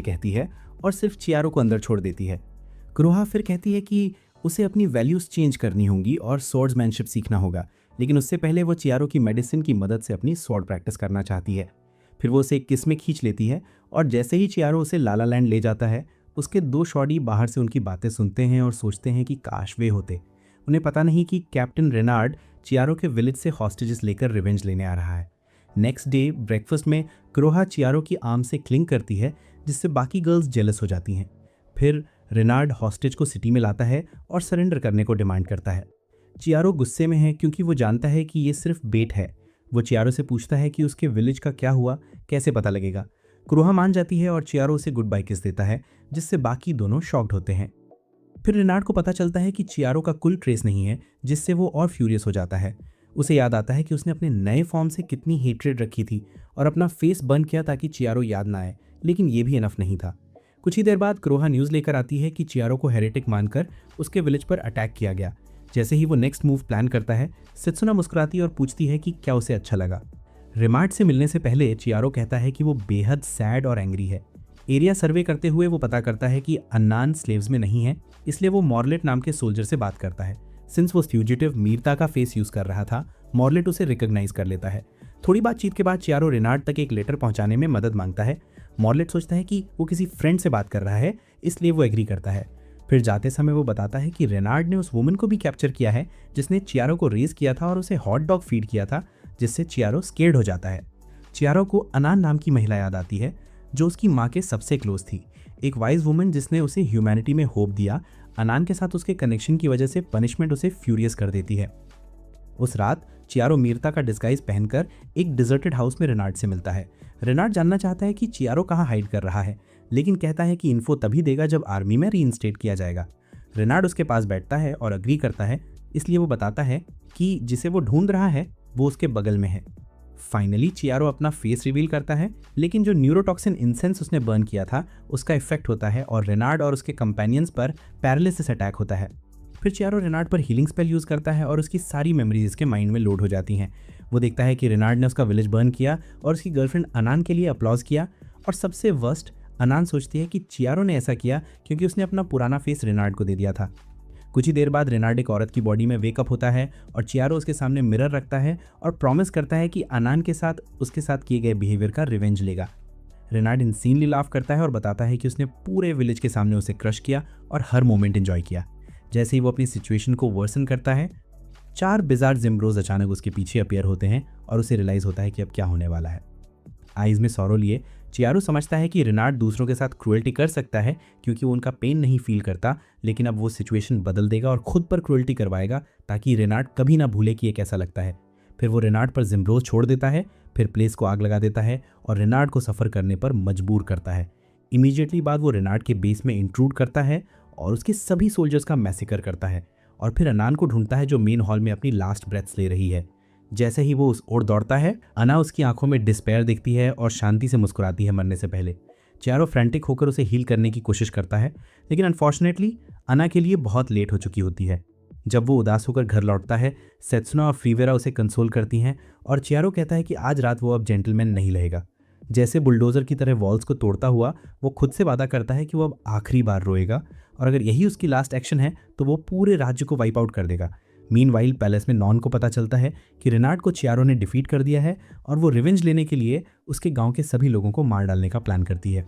कहती है और सिर्फ चियारो को अंदर छोड़ देती है। कुरोहा फिर कहती है कि उसे अपनी वैल्यूज़ चेंज करनी होंगी और स्वॉर्ड्समैनशिप सीखना होगा, लेकिन उससे पहले वो चियारो की मेडिसिन की मदद से अपनी स्वॉर्ड प्रैक्टिस करना चाहती है। फिर वो उसे एक किस में खींच लेती है और जैसे ही चियारो उसे लाला लैंड ले जाता है, उसके दो शॉडी बाहर से उनकी बातें सुनते हैं और सोचते हैं कि काश वे होते। उन्हें पता नहीं कि कैप्टन रेनार्ड चियारो के विलेज से हॉस्टेजेस लेकर रिवेंज लेने आ रहा है। नेक्स्ट डे ब्रेकफास्ट में क्रोहा चियारो की आर्म से क्लिंग करती है, जिससे बाकी गर्ल्स जेलस हो जाती हैं। फिर रेनार्ड हॉस्टेज को सिटी में लाता है और सरेंडर करने को डिमांड करता है। चियारो गुस्से में है क्योंकि वो जानता है कि ये सिर्फ बेट है। वो चियारो से पूछता है कि उसके विलेज का क्या हुआ, कैसे पता लगेगा। क्रोहा मान जाती है और चियारो उसे गुड बाय किस देता है, जिससे बाकी दोनों शॉक्ड होते हैं। फिर रेनार्ड को पता चलता है कि चियारो का कुल ट्रेस नहीं है, जिससे वो और फ्यूरियस हो जाता है। उसे याद आता है कि उसने अपने नए फॉर्म से कितनी हेट्रेड रखी थी और अपना फेस बर्न किया ताकि चियारो याद ना आए, लेकिन ये भी इनफ नहीं था। कुछ ही देर बाद क्रोहा न्यूज़ लेकर आती है कि चियारो को हेरेटिक मानकर उसके विलेज पर अटैक किया गया। जैसे ही वो नेक्स्ट मूव प्लान करता है, सेत्सुना मुस्कुराती है और पूछती है कि क्या उसे अच्छा लगा। रेमार्ड से मिलने से पहले चियारो कहता है कि वो बेहद सैड और एंग्री है। एरिया सर्वे करते हुए वो पता करता है कि अन्नान स्लेव्स में नहीं है, इसलिए वो मॉर्लेट नाम के सोल्जर से बात करता है। सिंस वो फ्यूजिटिव मीरता का फेस यूज कर रहा था, मॉर्लेट उसे रिकॉग्नाइज कर लेता है। थोड़ी बातचीत के बाद चियारो रेनार्ड तक एक लेटर पहुंचाने में मदद मांगता है। मॉर्लेट सोचता है कि वो किसी फ्रेंड से बात कर रहा है, इसलिए वो एग्री करता है। फिर जाते समय वो बताता है कि रेनार्ड ने उस वुमन को भी कैप्चर किया है जिसने चियारो को रेज किया था और उसे हॉट डॉग फीड किया था, जिससे चियारो स्केर्ड हो जाता है। चियारो को अनान नाम की महिला याद आती है, जो उसकी माँ के सबसे क्लोज थी, एक वाइज वुमन जिसने उसे ह्यूमैनिटी में होप दिया। अनान के साथ उसके कनेक्शन की वजह से पनिशमेंट उसे फ्यूरियस कर देती है। उस रात चियारो मीरता का डिस्गाइज पहनकर एक डिजर्टेड हाउस में रेनार्ड से मिलता है। रेनार्ड जानना चाहता है कि चियारो कहाँ हाइड कर रहा है, लेकिन कहता है कि इन्फो तभी देगा जब आर्मी में रीइंस्टेट किया जाएगा। रेनार्ड उसके पास बैठता है और अग्री करता है, इसलिए वो बताता है कि जिसे वो ढूंढ रहा है वो उसके बगल में है। फाइनली चियारो अपना फेस रिवील करता है, लेकिन जो न्यूरोटॉक्सिन इंसेंस उसने बर्न किया था उसका इफेक्ट होता है और रेनार्ड और उसके कंपेनियंस पर पैरालिसिस अटैक होता है। फिर चियारो रेनार्ड पर हीलिंग स्पेल यूज़ करता है और उसकी सारी मेमोरीज इसके माइंड में लोड हो जाती हैं। वो देखता है कि रेनार्ड ने उसका विलेज बर्न किया और उसकी गर्लफ्रेंड अनान के लिए अपलॉज किया, और सबसे वर्स्ट अनान सोचती है कि चियारो ने ऐसा किया क्योंकि उसने अपना पुराना फेस रेनार्ड को दे दिया था। कुछ ही देर बाद रेनार्ड एक औरत की बॉडी में वेकअप होता है और चियारो उसके सामने मिरर रखता है और प्रॉमिस करता है कि अनान के साथ उसके साथ किए गए बिहेवियर का रिवेंज लेगा। रेनार्ड इंसीनली लाफ करता है और बताता है कि उसने पूरे विलेज के सामने उसे क्रश किया और हर मोमेंट एंजॉय किया। जैसे ही वो अपनी सिचुएशन को वर्सन करता है, 4 बिजार जिम्ब्रोज अचानक उसके पीछे अपीयर होते हैं और उसे रियलाइज होता है कि अब क्या होने वाला है। आइज में सौरो लिए चियारो समझता है कि रेनार्ड दूसरों के साथ क्रुएल्टी कर सकता है क्योंकि वो उनका पेन नहीं फील करता, लेकिन अब वो सिचुएशन बदल देगा और खुद पर क्रुएल्टी करवाएगा ताकि रेनार्ड कभी ना भूले कि ये कैसा लगता है। फिर वो रेनार्ड पर जिम्ब्रोज छोड़ देता है, फिर प्लेस को आग लगा देता है और रेनार्ड को सफ़र करने पर मजबूर करता है। इमीडिएटली बाद वो रेनार्ड के बेस में इंट्रूड करता है और उसके सभी सोल्जर्स का मैसेकर करता है, और फिर अनान को ढूंढता है जो मेन हॉल में अपनी लास्ट ब्रेथ्स ले रही है। जैसे ही वो उस ओर दौड़ता है, अना उसकी आंखों में डिस्पेयर दिखती है और शांति से मुस्कुराती है मरने से पहले। चियारो फ्रैंटिक होकर उसे हील करने की कोशिश करता है, लेकिन अनफॉर्चुनेटली अना के लिए बहुत लेट हो चुकी होती है। जब वो उदास होकर घर लौटता है, सेत्सुना और फ्रीवेरा उसे कंसोल करती हैं और चियारो कहता है कि आज रात वो अब जेंटलमैन नहीं रहेगा। जैसे बुलडोजर की तरह वॉल्स को तोड़ता हुआ वो खुद से वादा करता है कि वो अब आखिरी बार रोएगा, और अगर यही उसकी लास्ट एक्शन है तो वो पूरे राज्य को वाइप आउट कर देगा। मीनवाइल पैलेस में नॉन को पता चलता है कि रेनार्ड को चियारो ने डिफीट कर दिया है और वो रिवेंज लेने के लिए उसके गांव के सभी लोगों को मार डालने का प्लान करती है।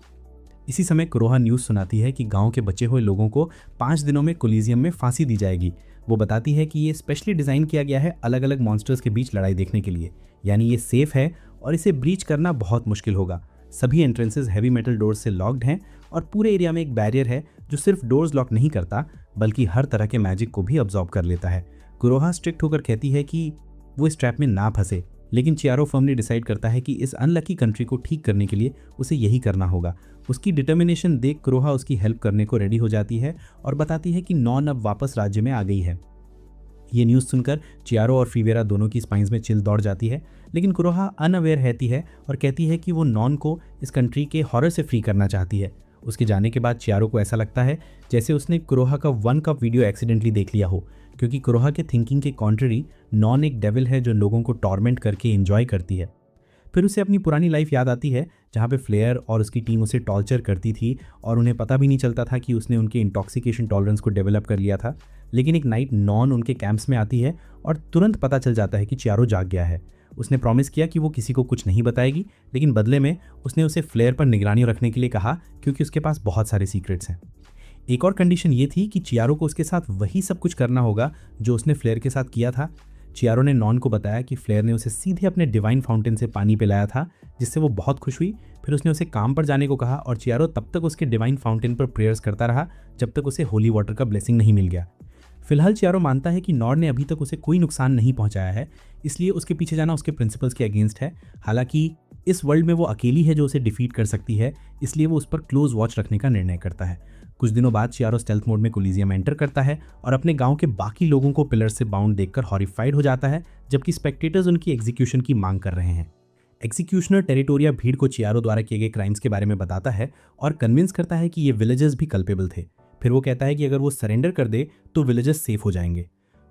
इसी समय क्रोहा न्यूज़ सुनाती है कि गांव के बचे हुए लोगों को 5 दिनों में कोलिजियम में फांसी दी जाएगी। वो बताती है कि ये स्पेशली डिज़ाइन किया गया है अलग अलग मॉन्स्टर्स के बीच लड़ाई देखने के लिए, यानी ये सेफ है और इसे ब्रीच करना बहुत मुश्किल होगा। सभी एंट्रेंसेस हैवी मेटल डोर्स से लॉक्ड हैं और पूरे एरिया में एक बैरियर है जो सिर्फ डोर्स लॉक नहीं करता बल्कि हर तरह के मैजिक को भी अब्जॉर्ब कर लेता है। क्रोहा स्ट्रिक्ट होकर कहती है कि वो इस ट्रैप में ना फंसे, लेकिन चियारो फर्मली डिसाइड करता है कि इस अनलकी कंट्री को ठीक करने के लिए उसे यही करना होगा। उसकी डिटर्मिनेशन देख क्रोहा उसकी हेल्प करने को रेडी हो जाती है और बताती है कि नॉन अब वापस राज्य में आ गई है। ये न्यूज़ सुनकर चियारो और फ्रीवेरा दोनों की स्पाइंस में चिल दौड़ जाती है, लेकिन क्रोहा अनअवेयर रहती है और कहती है कि वो नॉन को इस कंट्री के हॉरर से फ्री करना चाहती है। उसके जाने के बाद चियारो को ऐसा लगता है जैसे उसने क्रोहा का 1 कप वीडियो एक्सीडेंटली देख लिया हो, क्योंकि क्रोहा के थिंकिंग के कॉन्ट्ररी नॉन एक डेविल है जो लोगों को टॉर्मेंट करके एंजॉय करती है। फिर उसे अपनी पुरानी लाइफ याद आती है जहाँ पे फ्लेयर और उसकी टीम उसे टॉर्चर करती थी और उन्हें पता भी नहीं चलता था कि उसने उनके इंटॉक्सिकेशन टॉलरेंस को डेवलप कर लिया था। लेकिन एक नाइट नॉन उनके कैंप्स में आती है और तुरंत पता चल जाता है कि चियारो जाग गया है। उसने प्रॉमिस किया कि वो किसी को कुछ नहीं बताएगी, लेकिन बदले में उसने उसे फ्लेयर पर निगरानी रखने के लिए कहा क्योंकि उसके पास बहुत सारे सीक्रेट्स हैं। एक और कंडीशन ये थी कि चियारो को उसके साथ वही सब कुछ करना होगा जो उसने फ्लेयर के साथ किया था। चियारो ने नॉन को बताया कि फ्लेयर ने उसे सीधे अपने डिवाइन फाउंटेन से पानी पिलाया था, जिससे वो बहुत खुश हुई। फिर उसने उसे काम पर जाने को कहा और चियारो तब तक उसके डिवाइन फाउंटेन पर प्रेयर्स करता रहा जब तक उसे होली वाटर का ब्लेसिंग नहीं मिल गया। फिलहाल चियारो मानता है कि नॉर्ड ने अभी तक उसे कोई नुकसान नहीं पहुंचाया है, इसलिए उसके पीछे जाना उसके प्रिंसिपल्स के अगेंस्ट है। हालांकि इस वर्ल्ड में वो अकेली है जो उसे डिफीट कर सकती है, इसलिए वो उस पर क्लोज वॉच रखने का निर्णय करता है। कुछ दिनों बाद चियारो स्टेल्थ मोड में कोलिजियम एंटर करता है और अपने गांव के बाकी लोगों को पिलर से बाउंड देखकर हॉरिफाइड हो जाता है, जबकि स्पेक्टेटर्स उनकी एग्जीक्यूशन की मांग कर रहे हैं। एग्जीक्यूशनर टेरिटोरिया भीड़ को चियारो द्वारा किए गए क्राइम्स के बारे में बताता है और कन्विंस करता है कि ये विलेजर्स भी कल्पेबल थे। फिर वो कहता है कि अगर वो सरेंडर कर दे तो विलेजर्स सेफ हो जाएंगे।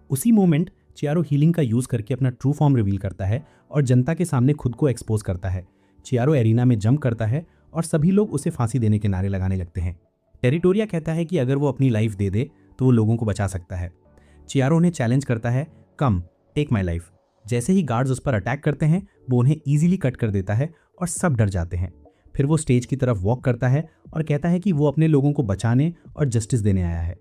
उसी मोमेंट चियारो हीलिंग का यूज करके अपना ट्रू फॉर्म रिवील करता है और जनता के सामने खुद को एक्सपोज करता है। चियारो एरिना में जंप करता है और सभी लोग उसे फांसी देने के नारे लगाने लगते हैं। टेरिटोरिया कहता है कि अगर वो अपनी लाइफ दे दे तो वो लोगों को बचा सकता है। चियारो उन्हें चैलेंज करता है, कम टेक माई लाइफ। जैसे ही गार्ड्स उस पर अटैक करते हैं वो उन्हें ईजिली कट कर देता है और सब डर जाते हैं। फिर वो स्टेज की तरफ वॉक करता है और कहता है कि वो अपने लोगों को बचाने और जस्टिस देने आया है।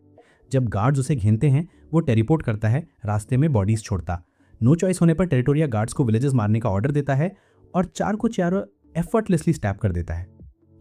जब गार्ड्स उसे घेरते हैं वो टेलीपोर्ट करता है, रास्ते में बॉडीज छोड़ता। नो चॉइस होने पर टेरिटोरिया गार्ड्स को विलेजेस मारने का ऑर्डर देता है और 4 को चियारो एफर्टलेसली स्टैप कर देता है।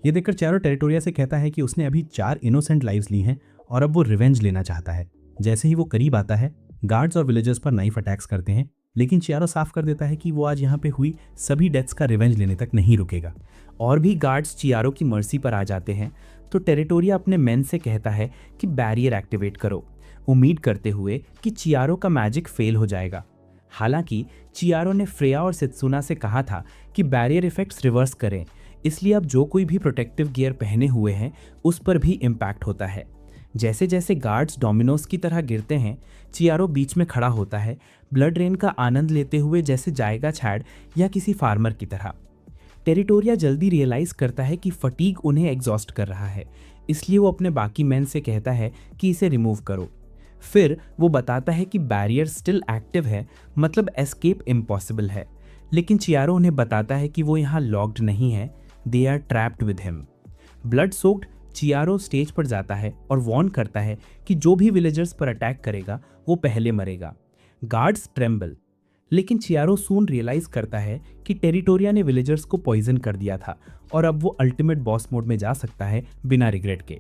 ये देखकर चियारो टेरिटोरिया से कहता है कि उसने अभी 4 इनोसेंट लाइव्स ली हैं और अब वो रिवेंज लेना चाहता है। जैसे ही वो करीब आता है गार्ड्स और विलेजर्स पर नाइफ अटैक्स करते हैं, लेकिन चियारो साफ कर देता है कि वो आज यहाँ पे हुई सभी डेथ्स का रिवेंज लेने तक नहीं रुकेगा। और भी गार्ड्स चियारो की मर्सी पर आ जाते हैं तो टेरिटोरिया अपने मेन से कहता है कि बैरियर एक्टिवेट करो, उम्मीद करते हुए कि चियारो का मैजिक फेल हो जाएगा। हालांकि चियारो ने फ्रेया और सित्सुना से कहा था कि बैरियर इफेक्ट्स रिवर्स करें, इसलिए अब जो कोई भी प्रोटेक्टिव गियर पहने हुए हैं उस पर भी इम्पैक्ट होता है। जैसे जैसे गार्ड्स डोमिनोज की तरह गिरते हैं, चियारो बीच में खड़ा होता है, ब्लड रेन का आनंद लेते हुए जैसे जाएगा छाड़ या किसी फार्मर की तरह। टेरिटोरिया जल्दी रियलाइज करता है कि फटीग उन्हें एग्जॉस्ट कर रहा है, इसलिए वो अपने बाकी मैन से कहता है कि इसे रिमूव करो। फिर वो बताता है कि बैरियर स्टिल एक्टिव है, मतलब एस्केप इम्पॉसिबल है। लेकिन चियारो उन्हें बताता है कि वो यहाँ लॉक्ड नहीं है, they are trapped with him. Blood soaked Chiaro stage पर जाता है और वॉर्न करता है कि जो भी विलेजर्स पर अटैक करेगा वो पहले मरेगा। गार्ड्स ट्रेम्बल, लेकिन चियारो सून रियलाइज करता है कि टेरिटोरिया ने विलेजर्स को पॉइजन कर दिया था और अब वो अल्टीमेट बॉस मोड में जा सकता है बिना रिग्रेट के।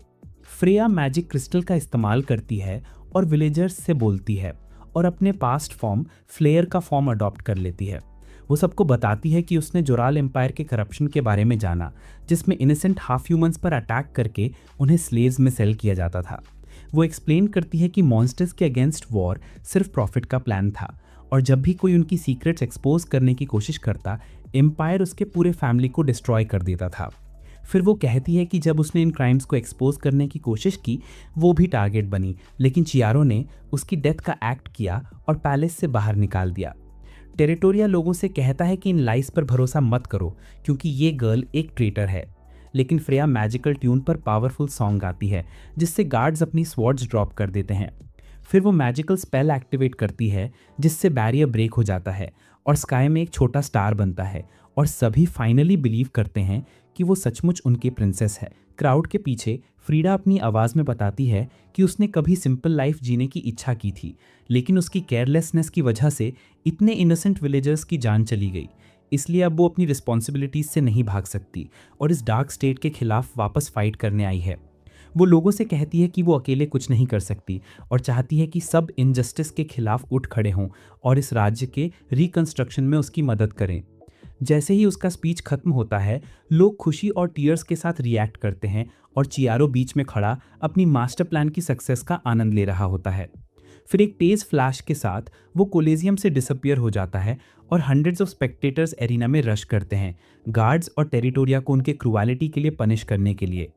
फ्रेया मैजिक क्रिस्टल का इस्तेमाल करती है और विलेजर्स से बोलती है और अपने पास्ट फॉर्म फ्लेयर का फॉर्म अडॉप्ट कर लेती है। वो सबको बताती है कि उसने जोराल एम्पायर के करप्शन के बारे में जाना, जिसमें इनोसेंट हाफ ह्यूमंस पर अटैक करके उन्हें स्लेव्स में सेल किया जाता था। वो एक्सप्लेन करती है कि मॉन्स्टर्स के अगेंस्ट वॉर सिर्फ प्रॉफिट का प्लान था और जब भी कोई उनकी सीक्रेट्स एक्सपोज करने की कोशिश करता, एम्पायर उसके पूरे फैमिली को डिस्ट्रॉय कर देता था। फिर वो कहती है कि जब उसने इन क्राइम्स को एक्सपोज करने की कोशिश की वो भी टारगेट बनी, लेकिन चियारो ने उसकी डेथ का एक्ट किया और पैलेस से बाहर निकाल दिया। टेरिटोरिया लोगों से कहता है कि इन लाइस पर भरोसा मत करो क्योंकि ये गर्ल एक ट्रेटर है। लेकिन फ्रेया मैजिकल ट्यून पर पावरफुल सॉन्ग गाती है जिससे गार्ड्स अपनी स्वॉर्ड्स ड्रॉप कर देते हैं। फिर वो मैजिकल स्पेल एक्टिवेट करती है जिससे बैरियर ब्रेक हो जाता है और स्काई में एक छोटा स्टार बनता है और सभी फाइनली बिलीव करते हैं कि वो सचमुच उनकी प्रिंसेस है। क्राउड के पीछे फ्रीडा अपनी आवाज़ में बताती है कि उसने कभी सिंपल लाइफ जीने की इच्छा की थी, लेकिन उसकी केयरलेसनेस की वजह से इतने इनोसेंट विलेजर्स की जान चली गई, इसलिए अब वो अपनी रिस्पॉन्सिबिलिटीज से नहीं भाग सकती और इस डार्क स्टेट के खिलाफ वापस फाइट करने आई है। वो लोगों से कहती है कि वो अकेले कुछ नहीं कर सकती और चाहती है कि सब इनजस्टिस के खिलाफ उठ खड़े हों और इस राज्य के रिकंस्ट्रक्शन में उसकी मदद करें। जैसे ही उसका स्पीच खत्म होता है, लोग खुशी और टीयर्स के साथ रिएक्ट करते हैं और चियारो बीच में खड़ा अपनी मास्टर प्लान की सक्सेस का आनंद ले रहा होता है। फिर एक तेज फ्लैश के साथ वो कोलेजियम से डिसअपियर हो जाता है और हंड्रेड्स ऑफ स्पेक्टेटर्स एरिना में रश करते हैं, गार्ड्स और टेरिटोरिया को उनके क्रूएलिटी के लिए पनिश करने के लिए।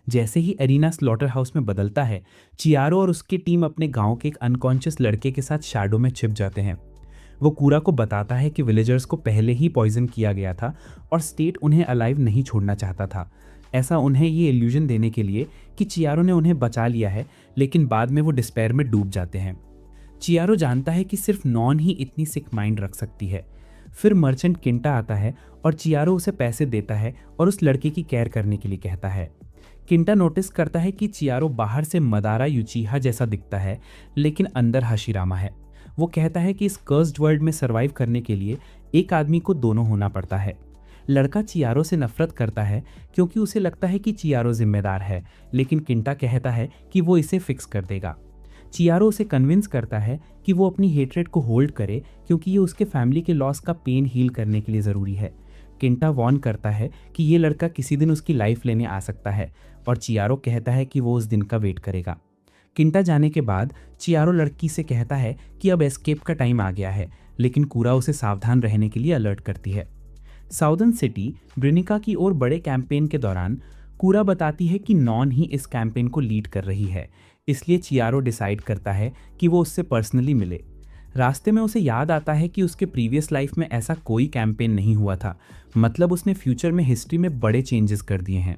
जैसे ही एरिना स्लॉटर हाउस में बदलता है, चियारो और उसकी टीम अपने गांव के एक अनकॉन्शियस लड़के के साथ शैडो में छिप जाते हैं। वो कूरा को बताता है कि विलेजर्स को पहले ही पॉइजन किया गया था और स्टेट उन्हें अलाइव नहीं छोड़ना चाहता था, ऐसा उन्हें ये इल्यूजन देने के लिए कि चियारो ने उन्हें बचा लिया है, लेकिन बाद में वो डिस्पेयर में डूब जाते हैं। चियारो जानता है कि सिर्फ नॉन ही इतनी सिक माइंड रख सकती है। फिर मर्चेंट किंटा आता है और चियारो उसे पैसे देता है और उस लड़के की केयर करने के लिए कहता है। किंटा नोटिस करता है कि चियारो बाहर से मदारा यूचीहा जैसा दिखता है, लेकिन अंदर हाशिरामा है। वो कहता है कि इस कर्स्ड वर्ल्ड में सर्वाइव करने के लिए एक आदमी को दोनों होना पड़ता है। लड़का चियारो से नफरत करता है क्योंकि उसे लगता है कि चियारो जिम्मेदार है, लेकिन किंटा कहता है कि वो इसे फिक्स कर देगा। चियारो उसे कन्विंस करता है कि वो अपनी हेट्रेड को होल्ड करे क्योंकि ये उसके फैमिली के लॉस का पेन हील करने के लिए ज़रूरी है। किंटा वॉर्न करता है कि ये लड़का किसी दिन उसकी लाइफ लेने आ सकता है और चियारो कहता है कि वो उस दिन का वेट करेगा। किंटा जाने के बाद चियारो लड़की से कहता है कि अब एस्केप का टाइम आ गया है, लेकिन कूरा उसे सावधान रहने के लिए अलर्ट करती है। साउदर्न सिटी ब्रिनिका की ओर बड़े कैंपेन के दौरान कूरा बताती है कि नॉन ही इस कैंपेन को लीड कर रही है, इसलिए चियारो डिसाइड करता है कि वो उससे पर्सनली मिले। रास्ते में उसे याद आता है कि उसके प्रीवियस लाइफ में ऐसा कोई कैंपेन नहीं हुआ था, मतलब उसने फ्यूचर में हिस्ट्री में बड़े चेंजेस कर दिए हैं।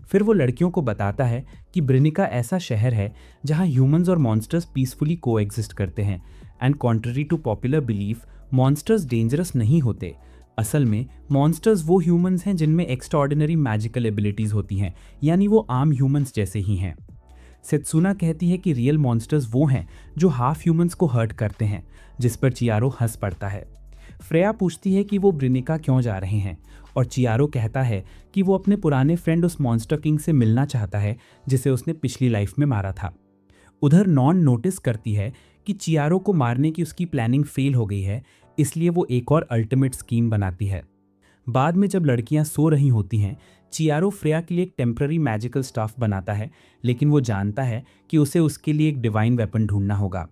फिर वो लड़कियों को बताता है कि ब्रिनिका ऐसा शहर है जहां ह्यूमंस और मॉन्स्टर्स पीसफुली कोएग्जिस्ट करते हैं and contrary to popular belief monsters dangerous नहीं होते। असल में मॉन्स्टर्स वो ह्यूमंस हैं जिनमें एक्स्ट्राऑर्डिनरी मैजिकल एबिलिटीज़ होती हैं, यानी वो आम ह्यूमंस जैसे ही हैं। सेत्सुना कहती है कि रियल मॉन्स्टर्स वो हैं जो हाफ ह्यूमंस को हर्ट करते हैं, जिस पर चियारो हंस पड़ता है। फ्रेया पूछती है कि वो ब्रिनिका क्यों जा रहे हैं और चियारो कहता है कि वो अपने पुराने फ्रेंड उस मॉन्स्टर किंग से मिलना चाहता है जिसे उसने पिछली लाइफ में मारा था। उधर नॉन नोटिस करती है कि चियारो को मारने की उसकी प्लानिंग फेल हो गई है, इसलिए वो एक और अल्टीमेट स्कीम बनाती है। बाद में जब लड़कियां सो रही होती हैं, चियारो फ्रेया के लिए एक टेम्पररी मैजिकल स्टाफ बनाता है, लेकिन वो जानता है कि उसे उसके लिए एक डिवाइन वेपन ढूंढना होगा।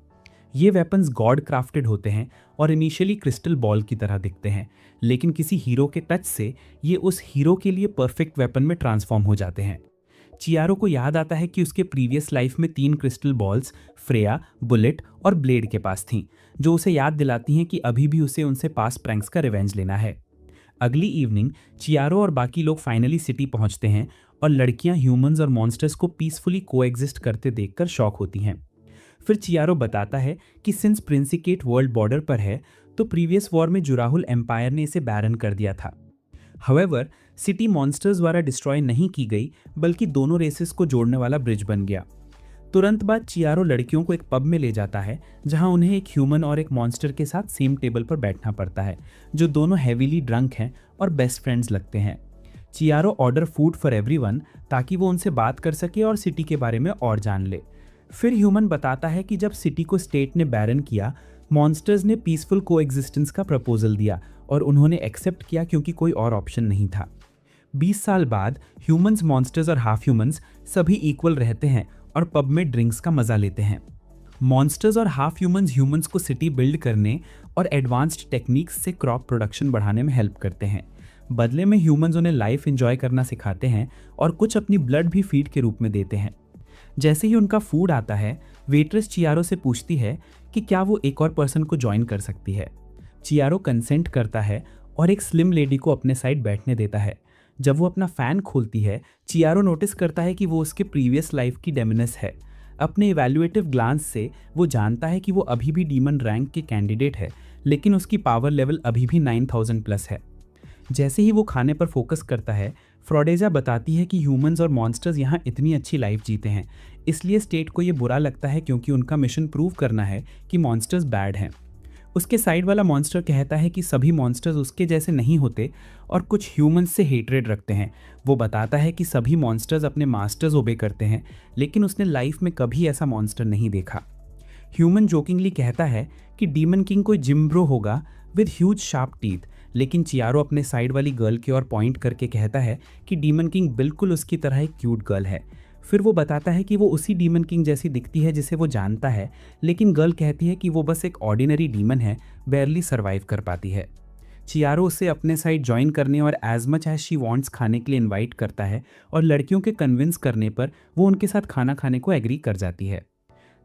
ये वेपन्स गॉड क्राफ्टेड होते हैं और इनिशियली क्रिस्टल बॉल की तरह दिखते हैं, लेकिन किसी हीरो के टच से ये उस हीरो के लिए परफेक्ट वेपन में ट्रांसफॉर्म हो जाते हैं। चियारो को याद आता है कि उसके प्रीवियस लाइफ में 3 क्रिस्टल बॉल्स फ्रेया, बुलेट और ब्लेड के पास थीं, जो उसे याद दिलाती हैं कि अभी भी उसे उनसे पास प्रैंक्स का रिवेंज लेना है। अगली इवनिंग चियारो और बाकी लोग फाइनली सिटी पहुंचते हैं और लड़कियां ह्यूमंस और मॉन्स्टर्स को पीसफुली कोएग्जिस्ट करते देखकर शॉक होती हैं। फिर चियारो बताता है कि सिंस प्रिंसिकेट वर्ल्ड बॉर्डर पर है तो प्रीवियस वॉर में जुराहुल एम्पायर ने इसे बैरन कर दिया था। हाउएवर सिटी मॉन्स्टर्स द्वारा डिस्ट्रॉय नहीं की गई, बल्कि दोनों रेसेस को जोड़ने वाला ब्रिज बन गया। तुरंत बाद चियारो लड़कियों को एक पब में ले जाता है जहां उन्हें एक ह्यूमन और एक मॉन्स्टर के साथ सेम टेबल पर बैठना पड़ता है, जो दोनों हेवीली ड्रंक हैं और बेस्ट फ्रेंड्स लगते हैं। चियारो ऑर्डर फूड फॉर एवरीवन ताकि वो उनसे बात कर सके और सिटी के बारे में और जान ले। फिर ह्यूमन बताता है कि जब सिटी को स्टेट ने बैरन किया, मॉन्स्टर्स ने पीसफुल कोएग्जिस्टेंस का प्रपोजल दिया और उन्होंने एक्सेप्ट किया क्योंकि कोई और ऑप्शन नहीं था। 20 साल बाद ह्यूमंस, मॉन्स्टर्स और हाफ ह्यूमंस सभी इक्वल रहते हैं और पब में ड्रिंक्स का मजा लेते हैं। मॉन्स्टर्स और हाफ ह्यूमंस को सिटी बिल्ड करने और एडवांस्ड टेक्निक्स से क्रॉप प्रोडक्शन बढ़ाने में हेल्प करते हैं। बदले में ह्यूमंस उन्हें लाइफ एंजॉय करना सिखाते हैं और कुछ अपनी ब्लड भी फीड के रूप में देते हैं। जैसे ही उनका फूड आता है, वेट्रेस चियारो से पूछती है कि क्या वो एक और पर्सन को ज्वाइन कर सकती है। चियारो कंसेंट करता है और एक स्लिम लेडी को अपने साइड बैठने देता है। जब वो अपना फ़ैन खोलती है, चियारो नोटिस करता है कि वो उसके प्रीवियस लाइफ की डेमिनस है। अपने इवैल्यूएटिव ग्लांस से वो जानता है कि वो अभी भी डीमन रैंक के कैंडिडेट है, लेकिन उसकी पावर लेवल अभी भी 9000 प्लस है। जैसे ही वो खाने पर फोकस करता है, फ्रोडेजा बताती है कि ह्यूमंस और मॉन्स्टर्स यहाँ इतनी अच्छी लाइफ जीते हैं, इसलिए स्टेट को ये बुरा लगता है क्योंकि उनका मिशन प्रूव करना है कि मॉन्स्टर्स बैड हैं। उसके साइड वाला मॉन्स्टर कहता है कि सभी मॉन्स्टर्स उसके जैसे नहीं होते और कुछ ह्यूमंस से हेट्रेड रखते हैं। वो बताता है कि सभी मॉन्स्टर्स अपने मास्टर्स ओबे करते हैं, लेकिन उसने लाइफ में कभी ऐसा मॉन्स्टर नहीं देखा। ह्यूमन जोकिंगली कहता है कि डीमन किंग कोई जिम्ब्रो होगा विद ह्यूज शार्प टीथ, लेकिन चियारो अपने साइड वाली गर्ल की ओर पॉइंट करके कहता है कि डीमन किंग बिल्कुल उसकी तरह एक क्यूट गर्ल है। फिर वो बताता है कि वो उसी डीमन किंग जैसी दिखती है जिसे वो जानता है, लेकिन गर्ल कहती है कि वो बस एक ऑर्डिनरी डीमन है, बेयरली सर्वाइव कर पाती है। चियारो उसे अपने साइड ज्वाइन करने और as much as she wants खाने के लिए इनवाइट करता है और लड़कियों के कन्विंस करने पर वो उनके साथ खाना खाने को एग्री कर जाती है।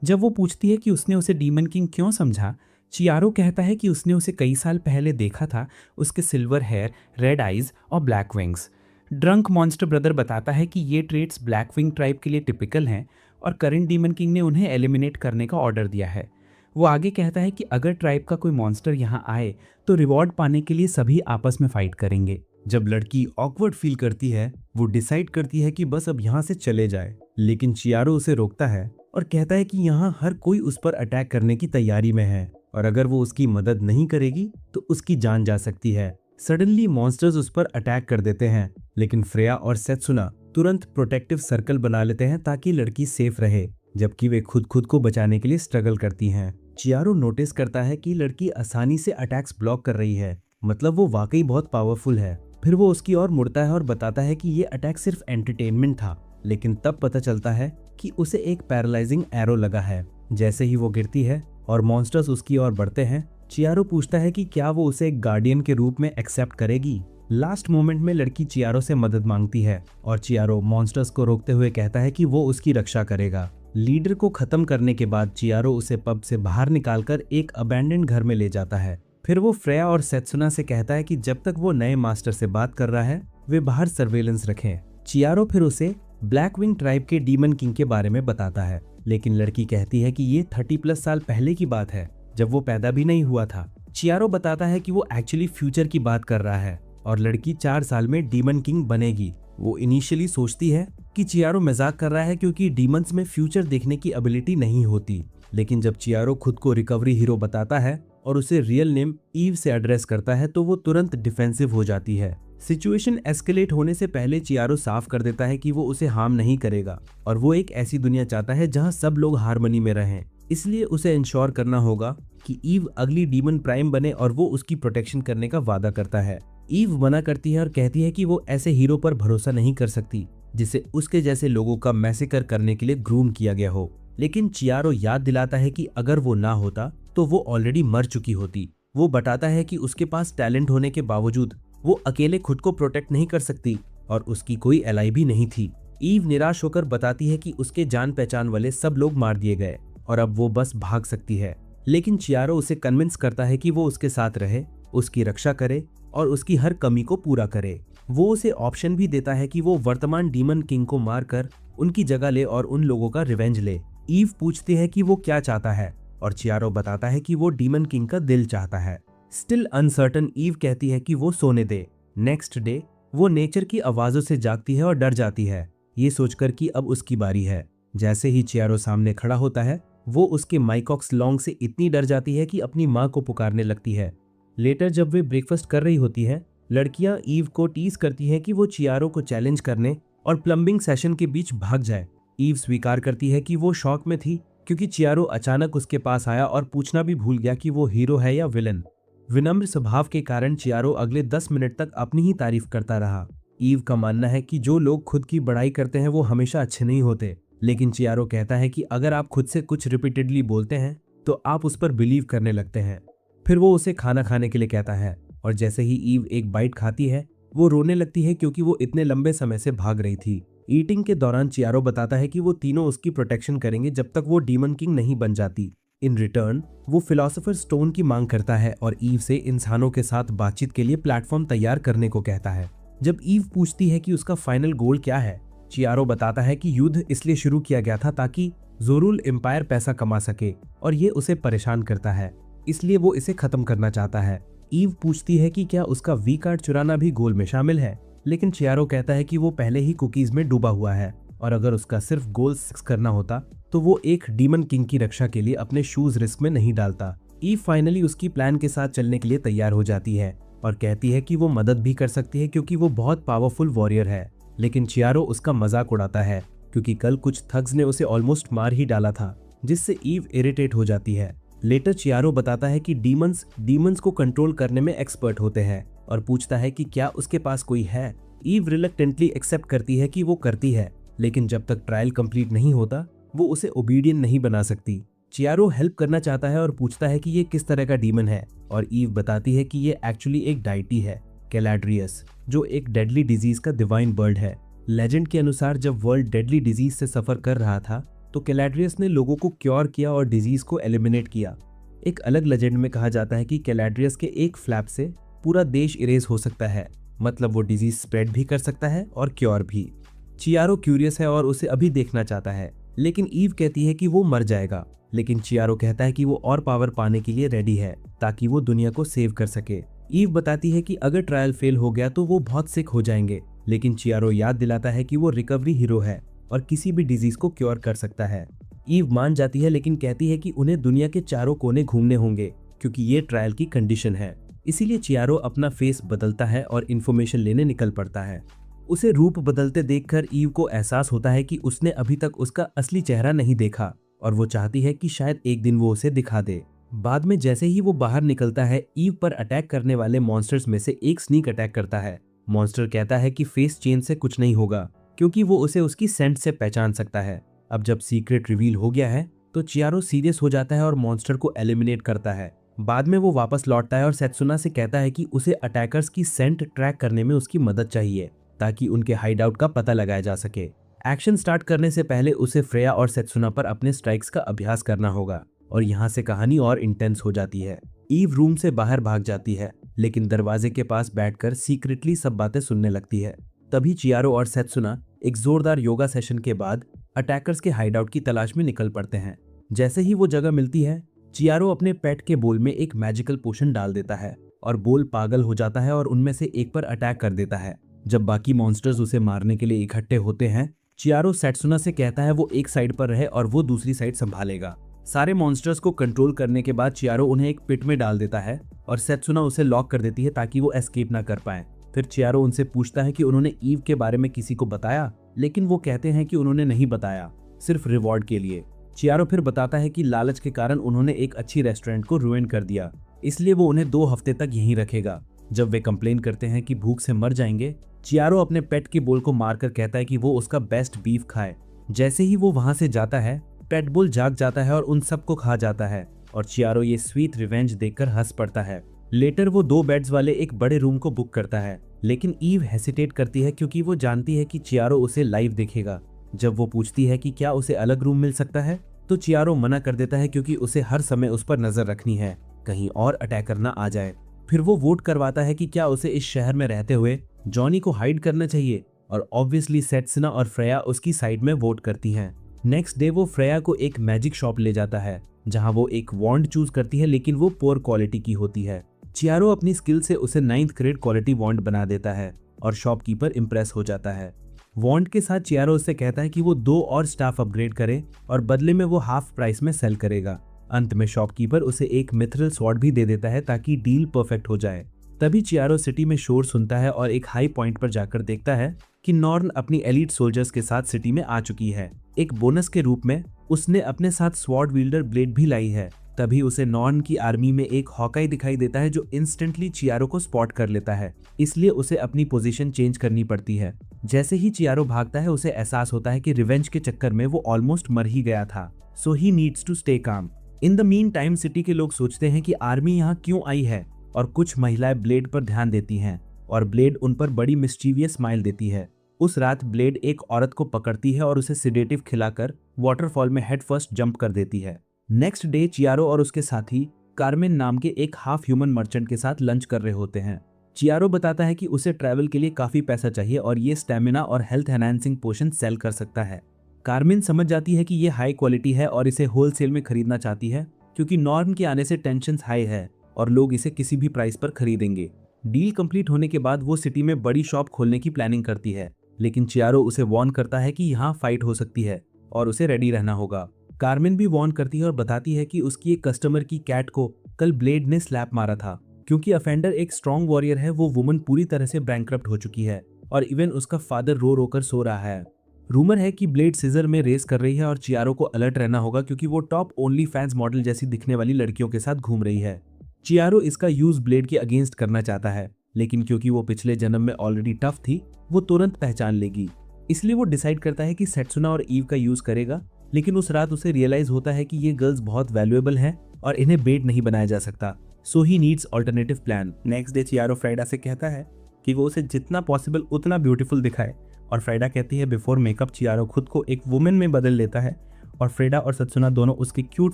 जब वो पूछती है कि उसने उसे डीमन किंग क्यों समझा, चियारो कहता है कि उसने उसे कई साल पहले देखा था, उसके सिल्वर हेयर, रेड आइज और black wings. Drunk monster brother बताता है कि ये ट्रेट्स ब्लैक विंग ट्राइब के लिए टिपिकल हैं और करंट डीमन किंग ने उन्हें एलिमिनेट करने का ऑर्डर दिया है। वो आगे कहता है कि अगर ट्राइब का कोई मॉन्स्टर यहाँ आए तो रिवॉर्ड पाने के लिए सभी आपस में फाइट करेंगे। जब लड़की ऑकवर्ड फील करती है, वो डिसाइड करती है कि बस अब यहाँ से चले जाए, लेकिन चियारो उसे रोकता है और कहता है कि यहाँ हर कोई उस पर अटैक करने की तैयारी में है। और अगर वो उसकी मदद नहीं करेगी तो उसकी जान जा सकती है। सडनली मॉन्स्टर्स उस पर अटैक कर देते हैं, लेकिन फ्रेया और सेत्सुना तुरंत प्रोटेक्टिव सर्कल बना लेते हैं ताकि लड़की सेफ रहे, जबकि वे खुद को बचाने के लिए स्ट्रगल करती हैं। चियारो नोटिस करता है कि लड़की आसानी से अटैक्स ब्लॉक कर रही है, मतलब वो वाकई बहुत पावरफुल है। फिर वो उसकी ओर मुड़ता है और बताता है कि ये अटैक सिर्फ एंटरटेनमेंट था, लेकिन तब पता चलता है कि उसे एक पैरालाइजिंग एरो लगा है। जैसे ही वो गिरती है और मॉन्स्टर्स उसकी ओर बढ़ते हैं, चियारो पूछता है कि क्या वो उसे एक गार्डियन के रूप में एक्सेप्ट करेगी। लास्ट मोमेंट में लड़की चियारो से मदद मांगती है और चियारो मॉन्स्टर्स को रोकते हुए कहता है कि वो उसकी रक्षा करेगा। लीडर को खत्म करने के बाद चियारो उसे पब से बाहर निकालकर एक अबैंडन्ड घर में ले जाता है। फिर वो फ्रेया और सेत्सुना से कहता है कि जब तक वो नए मास्टर से बात कर रहा है वे बाहर सर्वेलेंस रखें। चियारो फिर उसे ब्लैक विंग ट्राइब के डीमन किंग के बारे में बताता है, लेकिन लड़की कहती है कि ये 30+ साल पहले की बात है, जब वो पैदा भी नहीं हुआ था। चियारो बताता है कि वो एक्चुअली फ्यूचर की बात कर रहा है और लड़की 4 साल में डीमन किंग बनेगी। वो इनिशियली सोचती है कि चियारो मजाक कर रहा है क्योंकि डीमंस में फ्यूचर देखने की एबिलिटी नहीं होती, लेकिन जब चियारो खुद को रिकवरी हीरो बताता है और उसे रियल नेम ईव से एड्रेस करता है तो वो तुरंत डिफेंसिव हो जाती है। सिचुएशन एस्केलेट होने से पहले चियारो साफ कर देता है कि वो उसे हार्म नहीं करेगा और वो एक ऐसी दुनिया चाहता है जहां सब लोग हार्मनी में रहें। इसलिए उसे इंश्योर करना होगा कि ईव अगली डीमन प्राइम बने और वो उसकी प्रोटेक्शन करने का वादा करता है। ईव मना करती है और कहती है कि वो ऐसे हीरो पर भरोसा नहीं कर सकती जिसे उसके जैसे लोगों का मैसेकर करने के लिए ग्रूम किया गया हो, लेकिन चियारो याद दिलाता है कि अगर वो ना होता तो वो ऑलरेडी मर चुकी होती। वो बताता है कि उसके पास टैलेंट होने के बावजूद वो अकेले खुद को प्रोटेक्ट नहीं कर सकती और उसकी कोई एलाई भी नहीं थी। ईव निराश होकर बताती है कि उसके जान पहचान वाले सब लोग मार दिए गए और अब वो बस भाग सकती है, लेकिन चियारो उसे कन्विंस करता है कि वो उसके साथ रहे, उसकी रक्षा करे और उसकी हर कमी को पूरा करे। वो उसे ऑप्शन भी देता है कि वो वर्तमान डीमन किंग को मारकर उनकी जगह ले और उन लोगों का रिवेंज ले। ईव पूछती है कि वो क्या चाहता है और चियारो बताता है कि वो डीमन किंग का दिल चाहता है। स्टिल अनसर्टन ईव कहती है कि वो सोने दे। नेक्स्ट डे वो नेचर की आवाजों से जागती है और डर जाती है, ये सोचकर कि अब उसकी बारी है। जैसे ही चियारो सामने खड़ा होता है वो उसके माइकॉक्स लॉन्ग से इतनी डर जाती है कि अपनी माँ को पुकारने लगती है। लेटर जब वे ब्रेकफास्ट कर रही होती है, लड़कियां ईव को टीज करती हैं कि वो चियारो को चैलेंज करने और प्लम्बिंग सेशन के बीच भाग जाए। ईव स्वीकार करती है कि वो शॉक में थी क्योंकि चियारो अचानक उसके पास आया और पूछना भी भूल गया कि वो हीरो है या विलन। विनम्र स्वभाव के कारण चियारो अगले 10 मिनट तक अपनी ही तारीफ करता रहा। ईव का मानना है कि जो लोग खुद की बड़ाई करते हैं वो हमेशा अच्छे नहीं होते, लेकिन चियारो कहता है कि अगर आप खुद से कुछ रिपीटेडली बोलते हैं तो आप उस पर बिलीव करने लगते हैं। फिर वो उसे खाना खाने के लिए कहता है और जैसे ही ईव एक बाइट खाती है वो रोने लगती है क्योंकि वो इतने लंबे समय से भाग रही थी। ईटिंग के दौरान चियारो बताता है कि वो तीनों उसकी प्रोटेक्शन करेंगे जब तक वो डीमन किंग नहीं बन जाती। इन रिटर्न वो फिलोसोफर स्टोन की मांग करता है और ईव से इंसानों के साथ बातचीत के लिए प्लेटफॉर्म तैयार करने को कहता है। जब ईव पूछती है कि उसका फाइनल गोल क्या है, चियारो बताता है कि युद्ध इसलिए शुरू किया गया था ताकि जोरुल एम्पायर पैसा कमा सके और ये उसे परेशान करता है, इसलिए वो इसे खत्म करना चाहता है। ईव पूछती है कि क्या उसका वी कार्ड चुराना भी गोल में शामिल है, लेकिन चियारो कहता है कि वो पहले ही कुकीज में डूबा हुआ है और अगर उसका सिर्फ गोल 6 करना होता तो वो एक डीमन किंग की रक्षा के लिए अपने शूज रिस्क में नहीं डालता। ईव फाइनली उसकी प्लान के साथ चलने के लिए तैयार हो जाती है और कहती है कि वो मदद भी कर सकती है क्योंकि वो बहुत पावरफुल वॉरियर है, लेकिन चियारो उसका मजाक उड़ाता है क्योंकि कल कुछ थग्स ने उसे ऑलमोस्ट मार ही डाला था, जिससे ईव इरिटेट हो जाती है। लेटर चियारो बताता है कि डीमंस को कंट्रोल करने में एक्सपर्ट होते हैं और पूछता है कि क्या उसके पास कोई है। ईव रिलक्टेंटली एक्सेप्ट करती है कि वो करती है, लेकिन जब तक ट्रायल कंप्लीट नहीं होता वो उसे ओबीडियंट नहीं बना सकती। चियारो हेल्प करना चाहता है और पूछता है कि ये किस तरह का डीमन है और ईव बताती है कि ये एक्चुअली एक डाइटी है, कैलाड्रियस, जो एक डेडली डिजीज का डिवाइन बर्ड है। लेजेंड के अनुसार जब वर्ल्ड डेडली डिजीज से सफर कर रहा था तो कैलाड्रियस ने लोगों को क्योर किया और डिजीज को एलिमिनेट किया। एक अलग लेजेंड में कहा जाता है कि कैलाड्रियस के एक फ्लैप से पूरा देश इरेज हो सकता है, मतलब वो डिजीज स्प्रेड भी कर सकता है और क्योर भी। चियारो क्यूरियस है और उसे अभी देखना चाहता है, लेकिन ईव कहती है कि वो मर जाएगा, लेकिन चियारो कहता है कि वो और पावर पाने के लिए रेडी है ताकि वो दुनिया को सेव कर सके। ईव बताती है कि अगर ट्रायल फेल हो गया तो वो बहुत सिक हो जाएंगे, लेकिन चियारो याद दिलाता है कि वो रिकवरी हीरो है और किसी भी डिजीज को क्योर कर सकता है। ईव मान जाती है लेकिन कहती है कि उन्हें दुनिया के चारों कोने घूमने होंगे क्योंकि ये ट्रायल की कंडीशन है। इसीलिए चियारो अपना फेस बदलता है और इन्फॉर्मेशन लेने निकल पड़ता है। उसे रूप बदलते देखकर ईव को एहसास होता है कि उसने अभी तक उसका असली चेहरा नहीं देखा और वो चाहती है कि शायद एक दिन वो उसे दिखा दे। बाद में जैसे ही वो बाहर निकलता है, ईव पर अटैक करने वाले मॉन्स्टर्स में से एक स्नीक अटैक करता है। मॉन्स्टर कहता है कि फेस चेंज से कुछ नहीं होगा क्योंकि वो उसे उसकी सेंट से पहचान सकता है। अब जब सीक्रेट रिवील हो गया है तो चियारो सीरियस हो जाता है और मॉन्स्टर को एलिमिनेट करता है। बाद में वो वापस लौटता है और सेत्सुना से कहता है कि उसे अटैकर्स की सेंट ट्रैक करने में उसकी मदद चाहिए ताकि उनके हाइड आउट का पता लगाया जा सके। एक्शन स्टार्ट करने से पहले उसे फ्रेया और सेत्सुना पर अपने स्ट्राइक्स का अभ्यास करना होगा और यहाँ से कहानी और इंटेंस हो जाती है। ईव रूम से बाहर भाग जाती है लेकिन दरवाजे के पास बैठकर सीक्रेटली सब बातें सुनने लगती है। तभी चियारो और सेत्सुना एक जोरदार योगा सेशन के बाद अटैकर्स के हाइड आउट की तलाश में निकल पड़ते हैं। जैसे ही वो जगह मिलती है, चियारो अपने पेट के बोल में एक मैजिकल पोशन डाल देता है और बोल पागल हो जाता है और उनमें से एक पर अटैक कर देता है। जब बाकी मॉन्स्टर्स उसे मारने के लिए इकट्ठे होते हैं, चियारो सेत्सुना से कहता है वो एक साइड पर रहे और वो दूसरी साइड संभालेगा। सारे मॉन्स्टर्स को कंट्रोल करने के बाद चियारो उन्हें एक पिट में डाल देता है और सेत्सुना उसे लॉक कर देती है ताकि वो एस्केप ना कर पाए। फिर चियारो उनसे पूछता है कि उन्होंने ईव के बारे में किसी को बताया, लेकिन वो कहते हैं कि उन्होंने नहीं बताया, सिर्फ रिवॉर्ड के लिए। चियारो फिर बताता है कि लालच के कारण उन्होंने एक अच्छी रेस्टोरेंट को रुइन कर दिया, इसलिए वो उन्हें 2 हफ्ते तक यहीं रखेगा। जब वे कंप्लेन करते हैं कि भूख से मर जाएंगे, चियारो अपने पेट के बोल को मारकर कहता है कि वो उसका बेस्ट बीफ खाए। जैसे ही वो वहां से जाता है, पेट बुल जाग जाता है और उन सबको खा जाता है और चियारो ये स्वीट रिवेंज देखकर हंस पड़ता है। लेटर वो 2 बेड्स वाले एक बड़े रूम को बुक करता है, लेकिन ईव हेसिटेट करती है क्योंकि वो जानती है कि चियारो उसे लाइव देखेगा। जब वो पूछती है कि क्या उसे अलग रूम मिल सकता है, तो चियारो मना कर देता है क्योंकि उसे हर समय उस पर नजर रखनी है, कहीं और अटैकर ना आ जाए। फिर वो वोट करवाता है कि क्या उसे इस शहर में रहते हुए जॉनी को हाइड करना चाहिए और ऑब्वियसली सेत्सुना और फ्रेया उसकी साइड में वोट करती हैं। नेक्स्ट डे वो फ्रेया को एक मैजिक शॉप ले जाता है जहां वो एक वॉन्ड चूज करती है, लेकिन वो पोर क्वालिटी की होती है। चियारो अपनी स्किल से उसे 9th ग्रेड क्वालिटी वॉन्ड बना देता है और शॉपकीपर इंप्रेस हो जाता है। वॉन्ड के साथ चियारो उससे कहता है कि वो 2 और स्टाफ अपग्रेड करे और बदले में वो हाफ प्राइस में सेल करेगा। अंत में शॉपकीपर उसे एक मिथरल स्वॉर्ड भी दे देता है ताकि डील परफेक्ट हो जाए। तभी चियारो सिटी में शोर सुनता है और एक हाई पॉइंट पर जाकर देखता है कि नॉर्न अपनी एलीट सोल्जर्स के साथ सिटी में आ चुकी है। एक बोनस के रूप में उसने अपने साथ स्वॉर्ड विल्डर ब्लेड भी लाई है। तभी उसे नॉर्न की आर्मी में एक हॉकाई दिखाई देता है जो इंस्टेंटली चियारो को स्पॉट कर लेता है, इसलिए उसे अपनी पोजीशन चेंज करनी पड़ती है। जैसे ही चियारो भागता है, उसे एहसास होता है कि रिवेंज के चक्कर में वो ऑलमोस्ट मर ही गया था, so he needs to stay calm. In the meantime city के लोग सोचते हैं कि आर्मी यहाँ क्यों आई है और कुछ महिलाएं ब्लेड पर ध्यान देती हैं और ब्लेड उन पर बड़ी मिस्चीवियस स्माइल देती है। उस रात ब्लेड एक औरत को पकड़ती है और उसे सिडेटिव खिलाकर वाटरफॉल में हेड फर्स्ट जंप कर देती है। नेक्स्ट डे चियारो और उसके साथी कार्मेन नाम के एक हाफ ह्यूमन मर्चेंट के साथ लंच कर रहे होते हैं। चियारो बताता है कि उसे ट्रैवल के लिए काफी पैसा चाहिए और ये स्टेमिना और हेल्थ एनहांसिंग पोशन सेल कर सकता है। कार्मेन समझ जाती है कि ये हाई क्वालिटी है और इसे होलसेल में खरीदना चाहती है क्योंकि नॉर्म के आने से टेंशन हाई है और लोग इसे किसी भी प्राइस पर खरीदेंगे। डील कंप्लीट होने के बाद वो सिटी में बड़ी शॉप खोलने की प्लानिंग करती है, लेकिन चियारो उसे वार्न करता है कि यहाँ फाइट हो सकती है और उसे रेडी रहना होगा। कार्मेन भी वार्न करती है और बताती है कि उसकी एक कस्टमर की कैट को कल ब्लेड ने स्लैप मारा था। क्योंकि अफेंडर एक स्ट्रॉन्ग वॉरियर है, वो वुमन पूरी तरह से बैंकरप्ट हो चुकी है और इवन उसका फादर रो रो कर सो रहा है। रूमर है कि ब्लेड सीजर में रेस कर रही है और चियारो को अलर्ट रहना होगा क्योंकि वो टॉप ओनली फैंस मॉडल जैसी दिखने वाली लड़कियों के साथ घूम रही है। चियारो इसका यूज ब्लेड के अगेंस्ट करना चाहता है, लेकिन क्योंकि वो पिछले जन्म में ऑलरेडी टफ थी, वो तुरंत पहचान लेगी। इसलिए वो डिसाइड करता है कि सेत्सुना और ईव का यूज करेगा, लेकिन उस रात उसे रियलाइज होता है कि ये गर्ल्स बहुत वैल्यूएबल हैं और इन्हें बेट नहीं बनाया जा सकता, so he needs alternative plan. Next day चियारो फ्राइडा से कहता है कि वो उसे जितना पॉसिबल उतना ब्यूटीफुल दिखाए और फ्राइडा कहती है बिफोर मेकअप चियारो खुद को एक वुमेन में बदल लेता है और फ्राइडा और सेत्सुना दोनों उसके क्यूट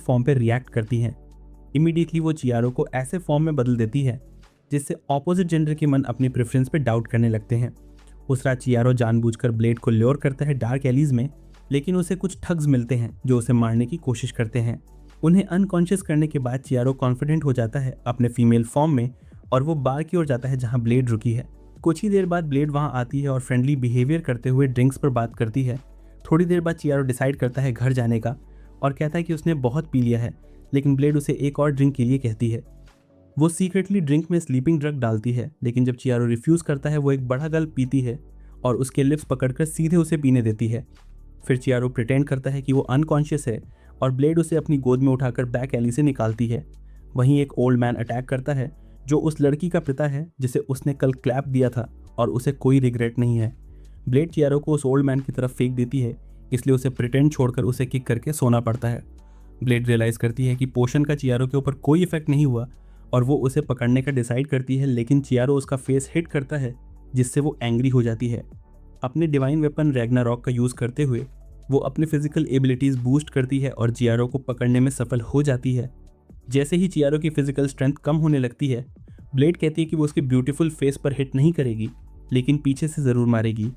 फॉर्म पर रिएक्ट करती हैं। इमीडिएटली वो चियारो को ऐसे फॉर्म में बदल देती है जिससे ऑपोजिट जेंडर के मन अपनी प्रेफरेंस पे डाउट करने लगते हैं। उस रात चियारो जानबूझकर ब्लेड को ल्योर करता है डार्क एलीज में, लेकिन उसे कुछ ठग्स मिलते हैं जो उसे मारने की कोशिश करते हैं। उन्हें अनकॉन्शियस करने के बाद चियारो कॉन्फिडेंट हो जाता है अपने फीमेल फॉर्म में और वो बार की ओर जाता है जहां ब्लेड रुकी है। कुछ ही देर बाद ब्लेड वहां आती है और फ्रेंडली बिहेवियर करते हुए ड्रिंक्स पर बात करती है। थोड़ी देर बाद चियारो डिसाइड करता है घर जाने का और कहता है कि उसने बहुत पी लिया है, लेकिन ब्लेड उसे एक और ड्रिंक के लिए कहती है। वो सीक्रेटली ड्रिंक में स्लीपिंग ड्रग डालती है, लेकिन जब चियारो रिफ्यूज़ करता है वो एक बड़ा गल्प पीती है और उसके लिप्स पकड़कर सीधे उसे पीने देती है। फिर चियारो प्रिटेंड करता है कि वो अनकॉन्शियस है और ब्लेड उसे अपनी गोद में उठाकर बैक एली से निकालती है। वहीं एक ओल्ड मैन अटैक करता है जो उस लड़की का पिता है जिसे उसने कल क्लैप दिया था और उसे कोई रिग्रेट नहीं है। ब्लेड चियारो को उस ओल्ड मैन की तरफ फेंक देती है, इसलिए उसे प्रिटेंड छोड़कर उसे किक करके सोना पड़ता है। ब्लेड रियलाइज करती है कि पोशन का चियारो के ऊपर कोई इफेक्ट नहीं हुआ और वो उसे पकड़ने का डिसाइड करती है, लेकिन चियारो उसका फेस हिट करता है जिससे वो एंग्री हो जाती है। अपने डिवाइन वेपन रैग्नारॉक का यूज़ करते हुए वो अपने फिजिकल एबिलिटीज़ बूस्ट करती है और चियारो को पकड़ने में सफल हो जाती है। जैसे ही चियारो की फिजिकल स्ट्रेंथ कम होने लगती है, ब्लेड कहती है कि वो उसके ब्यूटीफुल फेस पर हिट नहीं करेगी, लेकिन पीछे से ज़रूर मारेगी।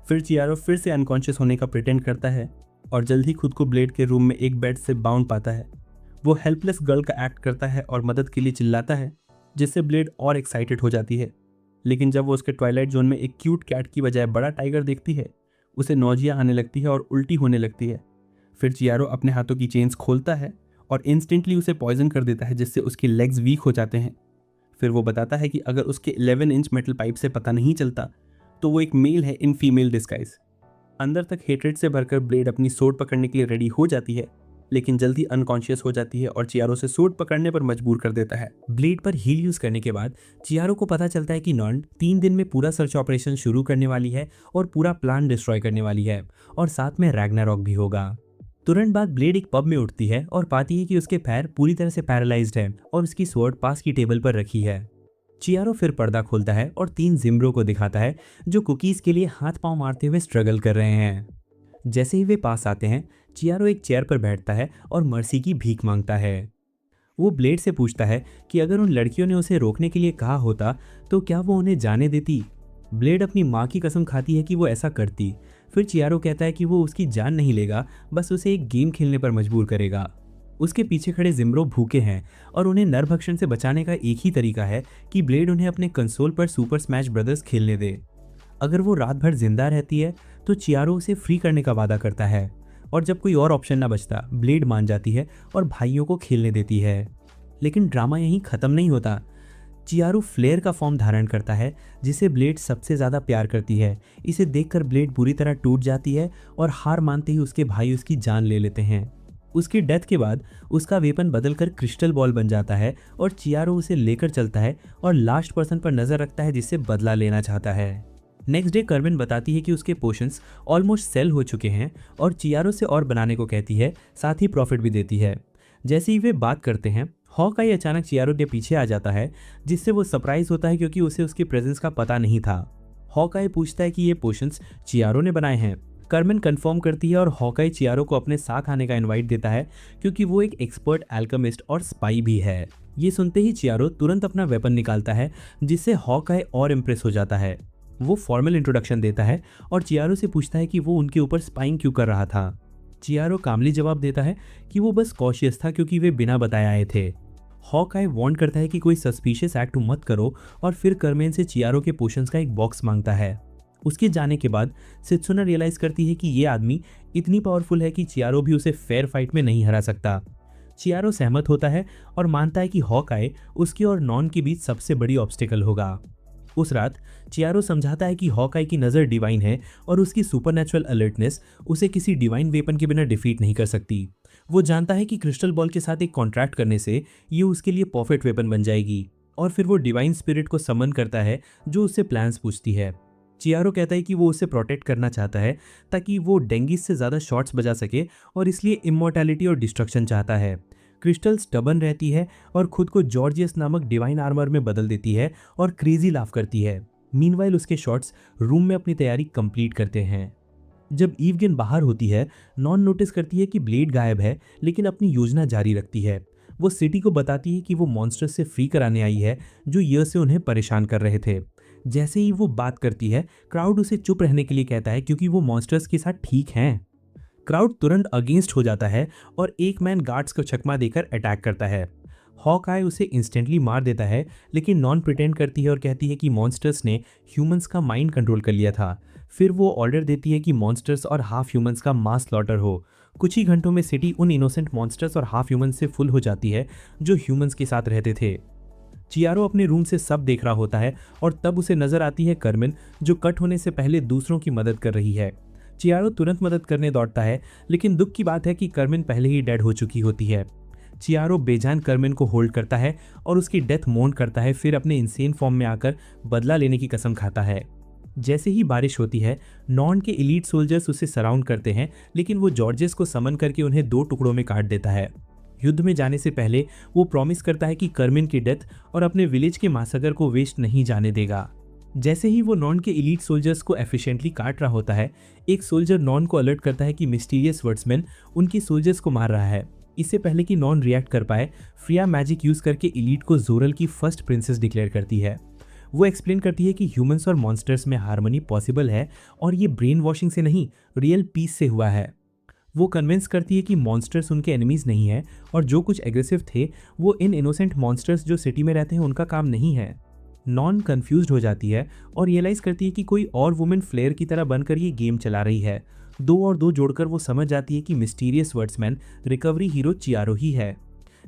फिर चियारो फिर से अनकॉन्शियस होने का प्रिटेंड करता है और जल्द ही खुद को ब्लेड के रूम में एक बेड से बाउंड पाता है। वो हेल्पलेस गर्ल का एक्ट करता है और मदद के लिए चिल्लाता है, जिससे ब्लेड और एक्साइटेड हो जाती है। लेकिन जब वो उसके ट्वाइलाइट जोन में एक क्यूट कैट की बजाय बड़ा टाइगर देखती है, उसे नौजिया आने लगती है और उल्टी होने लगती है। फिर चियारो अपने हाथों की चेन्स खोलता है और इंस्टेंटली उसे पॉइजन कर देता है, जिससे उसके लेग्स वीक हो जाते हैं। फिर वो बताता है कि अगर उसके 11 इंच मेटल पाइप से पता नहीं चलता तो वो एक मेल है इन फीमेल डिस्गाइज। अंदर तक हेट्रेड से भरकर ब्लेड अपनी सोड पकड़ने के लिए रेडी हो जाती है, लेकिन जल्दी अनकॉन्शियस हो जाती है और चियारो से सोड पकड़ने पर मजबूर कर देता है। ब्लेड पर हील यूज करने के बाद चियारो को पता चलता है कि नॉर्न 3 दिन में पूरा सर्च ऑपरेशन शुरू करने वाली है और पूरा प्लान डिस्ट्रॉय करने वाली है, और साथ में रैग्नारॉक भी होगा। तुरंत बाद ब्लेड एक पब में उठती है और पाती है कि उसके पैर पूरी तरह से पैरालाइज्ड है और उसकी स्वॉर्ड पास की टेबल पर रखी है। चियारो फिर पर्दा खोलता है और 3 जिम्ब्रो को दिखाता है जो कुकीज के लिए हाथ पांव मारते हुए स्ट्रगल कर रहे हैं। जैसे ही वे पास आते हैं, चियारो एक चेयर पर बैठता है और मर्सी की भीख मांगता है। वो ब्लेड से पूछता है कि अगर उन लड़कियों ने उसे रोकने के लिए कहा होता तो क्या वो उन्हें जाने देती। ब्लेड अपनी माँ की कसम खाती है कि वो ऐसा करती। फिर चियारो कहता है कि वो उसकी जान नहीं लेगा, बस उसे एक गेम खेलने पर मजबूर करेगा। उसके पीछे खड़े जिम्ब्रो भूखे हैं और उन्हें नरभक्षण से बचाने का एक ही तरीका है कि ब्लेड उन्हें अपने कंसोल पर सुपर स्मैश ब्रदर्स खेलने दे। अगर वो रात भर जिंदा रहती है तो चियारो उसे फ्री करने का वादा करता है, और जब कोई और ऑप्शन ना बचता ब्लेड मान जाती है और भाइयों को खेलने देती है। लेकिन ड्रामा यहीं ख़त्म नहीं होता। चियारो फ्लेयर का फॉर्म धारण करता है जिसे ब्लेड सबसे ज़्यादा प्यार करती है। इसे देखकर ब्लेड बुरी तरह टूट जाती है और हार मानते ही उसके भाई उसकी जान ले लेते हैं। उसकी डेथ के बाद उसका वेपन बदलकर क्रिस्टल बॉल बन जाता है और चियारो उसे लेकर चलता है और लास्ट पर्सन पर नज़र रखता है जिससे बदला लेना चाहता है। नेक्स्ट डे कार्मेन बताती है कि उसके पोशंस ऑलमोस्ट सेल हो चुके हैं और चियारो से और बनाने को कहती है, साथ ही प्रॉफिट भी देती है। जैसे ही वे बात करते हैं, हॉकाई अचानक चियारो के पीछे आ जाता है, जिससे वो सरप्राइज होता है क्योंकि उसे उसकी प्रेजेंस का पता नहीं था। हॉकाई पूछता है कि ये पोशंस चियारो ने बनाए हैं। कार्मेन कंफर्म करती है और हॉकाई चियारो को अपने साथ आने का इनवाइट देता है क्योंकि वो एक एक्सपर्ट एल्केमिस्ट और स्पाई भी है। ये सुनते ही चियारो तुरंत अपना वेपन निकालता है, जिससे हॉकाई और इम्प्रेस हो जाता है। वो फॉर्मल इंट्रोडक्शन देता है और चियारो से पूछता है कि वो उनके ऊपर स्पाइंग क्यों कर रहा था। चियारो कामली जवाब देता है कि वो बस कॉशियस था क्योंकि वे बिना बताए आए थे। हॉकाई वार्न करता है कि कोई सस्पिशियस एक्ट मत करो और फिर कार्मेन से चियारो के पोशंस का एक बॉक्स मांगता है। उसके जाने के बाद सित्सुना रियलाइज करती है कि ये आदमी इतनी पावरफुल है कि चियारो भी उसे फेयर फाइट में नहीं हरा सकता। चियारो सहमत होता है और मानता है कि हॉकाई उसके और नॉन के बीच सबसे बड़ी ऑब्स्टिकल होगा। उस रात चियारो समझाता है कि हॉकाई की नज़र डिवाइन है और उसकी सुपरनैचुरल अलर्टनेस उसे किसी डिवाइन वेपन के बिना डिफीट नहीं कर सकती। वो जानता है कि क्रिस्टल बॉल के साथ एक कॉन्ट्रैक्ट करने से ये उसके लिए परफेक्ट वेपन बन जाएगी, और फिर वो डिवाइन स्पिरिट को समन करता है जो उससे प्लान्स पूछती है। चियारो कहता है कि वो उसे प्रोटेक्ट करना चाहता है ताकि वो डेंगिस से ज़्यादा शॉट्स बजा सके और इसलिए इमॉर्टैलिटी और डिस्ट्रक्शन चाहता है। क्रिस्टल स्टबन रहती है और खुद को जॉर्जियस नामक डिवाइन आर्मर में बदल देती है और क्रेजी लाफ करती है। मीनवाइल उसके शॉट्स रूम में अपनी तैयारी कंप्लीट करते हैं। जब ईवगेन बाहर होती है, नॉन नोटिस करती है कि ब्लेड गायब है, लेकिन अपनी योजना जारी रखती है। वो सिटी को बताती है कि वो मॉन्स्टर्स से फ्री कराने आई है जो ईयर से उन्हें परेशान कर रहे थे। जैसे ही वो बात करती है, क्राउड उसे चुप रहने के लिए कहता है क्योंकि वो मॉन्स्टर्स के साथ ठीक हैं। क्राउड तुरंत अगेंस्ट हो जाता है और एक मैन गार्ड्स को चकमा देकर अटैक करता है। हॉकाई उसे इंस्टेंटली मार देता है, लेकिन नॉन प्रिटेंड करती है और कहती है कि मॉन्स्टर्स ने ह्यूमंस का माइंड कंट्रोल कर लिया था। फिर वो ऑर्डर देती है कि मॉन्स्टर्स और हाफ ह्यूमंस का मास स्लॉटर हो। कुछ ही घंटों में सिटी उन इनोसेंट मॉन्स्टर्स और हाफ ह्यूमंस से फुल हो जाती है जो ह्यूमंस के साथ रहते थे। चियारो अपने रूम से सब देख रहा होता है और तब उसे नजर आती है कार्मेन, जो कट होने से पहले दूसरों की मदद कर रही है। चियारो तुरंत मदद करने दौड़ता है, लेकिन दुख की बात है कि कार्मेन पहले ही डेड हो चुकी होती है। चियारो बेजान कार्मेन को होल्ड करता है और उसकी डेथ मोर्न करता है, फिर अपने इंसेन फॉर्म में आकर बदला लेने की कसम खाता है। जैसे ही बारिश होती है, नॉन के एलीट सोल्जर्स उसे सराउंड करते हैं, लेकिन वो जॉर्जेस को समन करके उन्हें 2 टुकड़ों में काट देता है। युद्ध में जाने से पहले वो प्रॉमिस करता है कि कार्मेन की डेथ और अपने विलेज के मासकर को वेस्ट नहीं जाने देगा। जैसे ही वो नॉन के एलीट सोल्जर्स को एफिशिएंटली काट रहा होता है, एक सोल्जर नॉन को अलर्ट करता है कि मिस्टीरियस वर्ड्समैन उनकी सोल्जर्स को मार रहा है। इससे पहले कि नॉन रिएक्ट कर पाए, फ्रिया मैजिक यूज करके एलीट को जोरल की फर्स्ट प्रिंसेस डिक्लेयर करती है। वो एक्सप्लेन करती है कि ह्यूमंस और मॉन्स्टर्स में हार्मनी पॉसिबल है और ये ब्रेन वॉशिंग से नहीं, रियल पीस से हुआ है। वो कन्विंस करती है कि मॉन्स्टर्स उनके एनिमीज नहीं है और जो कुछ एग्रेसिव थे वो इन इनोसेंट मॉन्स्टर्स जो सिटी में रहते हैं उनका काम नहीं है। नॉन कंफ्यूज्ड हो जाती है और रियलाइज करती है कि कोई और वुमेन फ्लेयर की तरह बनकर ये गेम चला रही है। 2 और 2 जोड़कर वो समझ जाती है कि मिस्टीरियस वर्ड्समैन रिकवरी हीरो चियारो ही है।